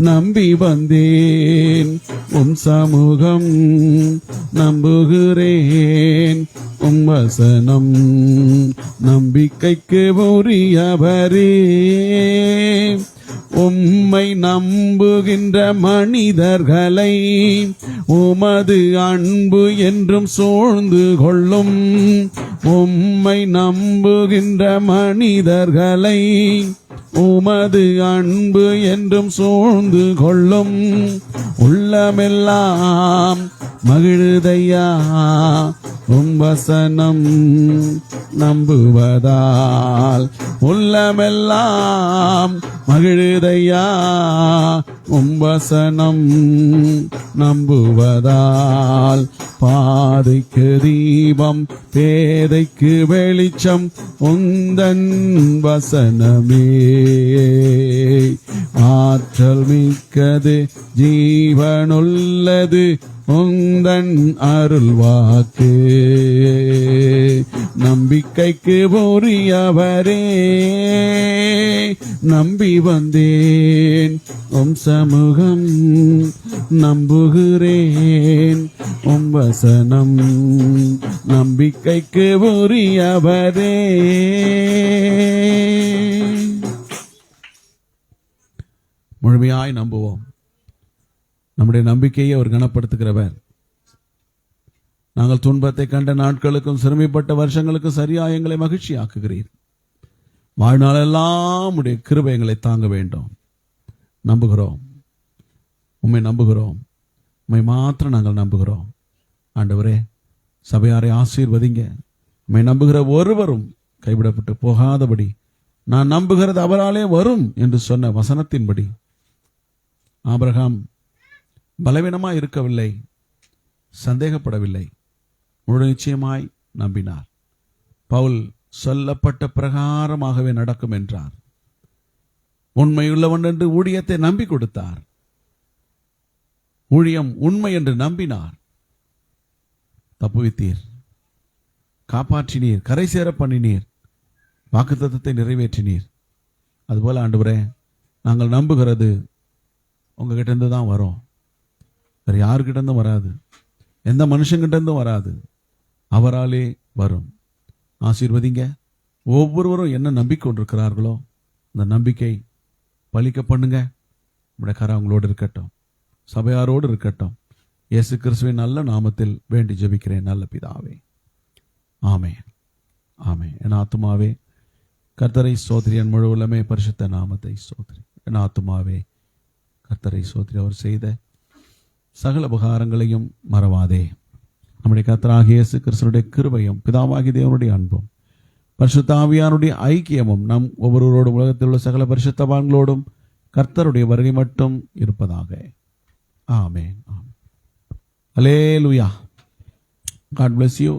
நம்பி வந்தேன் உம் சமூகம், நம்புகிறேன் உம் வசனம். நம்பிக்கைக்கு உரியவரே, உம்மை நம்புகின்ற மனிதர்களை உமது அன்பு என்றும் சூழ்ந்து கொள்ளும். உம்மை நம்புகின்ற மனிதர்களை உமது அன்பு என்றும் சூழ்ந்து கொள்ளும். உள்ளமெல்லாம் மகிழுதையா உம் வசனம் நம்புவதால். உள்ளமெல்லாம் மகிழுதையா உம் வசனம் நம்புவதால். பாதைக்கு தீபம், பேதைக்கு வெளிச்சம், உந்தன் வசனமே. ஆற்றல் மிக்கது, ஜீவனுள்ளது, உந்தன் அருள்வாக்கு. நம்பிக்கைக்கு உரியவரே, நம்பி வந்தேன் உம் சமூகம், நம்புகிறேன் உம் வசனம். நம்பிக்கைக்கு உரியவரே. முழுமையாய் நம்புவோம். நம்முடைய நம்பிக்கையை அவர் கனப்படுத்துகிறவர். நாங்கள் துன்பத்தை கண்ட நாட்களுக்கும் சிறுமைப்பட்ட வருஷங்களுக்கும் சரியா எங்களை மகிழ்ச்சி ஆக்குகிறீர். வாழ்நாளெல்லாம் உடைய கிருபை எங்களை தாங்க வேண்டும். நம்புகிறோம், உம்மை நம்புகிறோம், உம்மை மாத்திரம் நாங்கள் நம்புகிறோம். ஆண்டவரே, சபையாரை ஆசீர்வதிங்க. உம்மை நம்புகிற ஒருவரும் கைவிடப்பட்டு போகாதபடி, நான் நம்புகிறது அவராலே வரும் என்று சொன்ன வசனத்தின்படி ஆபிரகாம் பலவீனமாய் இருக்கவில்லை, சந்தேகப்படவில்லை, முழு நிச்சயமாய் நம்பினார். பவுல் சொல்லப்பட்ட பிரகாரமாகவே நடக்கும் என்றார். உண்மையுள்ளவன் என்று ஊழியத்தை நம்பி கொடுத்தார். ஊழியம் உண்மை என்று நம்பினார். தப்புவித்தீர், காப்பாற்றினீர், கரை சேர பண்ணினீர், வாக்குத்தத்தத்தை நிறைவேற்றினீர். அதுபோல ஆண்டவரே, நாங்கள் நம்புகிறது உங்ககிட்ட இருந்து தான் வரும். வேற யாருக்கிட்ட இருந்தும் வராது, எந்த மனுஷங்கிட்ட இருந்தும் வராது, அவராலே வரும். ஆசீர்வதிங்க. ஒவ்வொருவரும் என்ன நம்பிக்கொண்டிருக்கிறார்களோ அந்த நம்பிக்கை பலிக்க பண்ணுங்க. நம்முடைய கரம் அவங்களோடு இருக்கட்டும், சபையாரோடு இருக்கட்டும். இயேசு கிறிஸ்துவின் நல்ல நாமத்தில் வேண்டி ஜெபிக்கிறேன் நல்ல பிதாவே, ஆமென், ஆமென். என் ஆத்துமாவே கர்த்தரை ஸ்தோத்திரி, என் முழு உள்ளமே பரிசுத்த நாமத்தை ஸ்தோத்திரி. என் ஆத்துமாவே கர்த்தரை ஸ்தோத்திரி, அவர் செய்த சகல உபகாரங்களையும் மறவாதே. நம்முடைய கர்த்தராகிய இயேசு கிறிஸ்துவினுடைய கிருபையும் பிதாவாகிய தேவனுடைய அன்பும் பரிசுத்த ஆவியானுடைய ஐக்கியமும் நம் ஒவ்வொருவரோடும் உலகத்தில் உள்ள சகல பரிசுத்தவான்களோடும் கர்த்தருடைய வருகை மட்டும் இருப்பதாக. ஆமென், ஆமென். அல்லேலூயா. God bless you.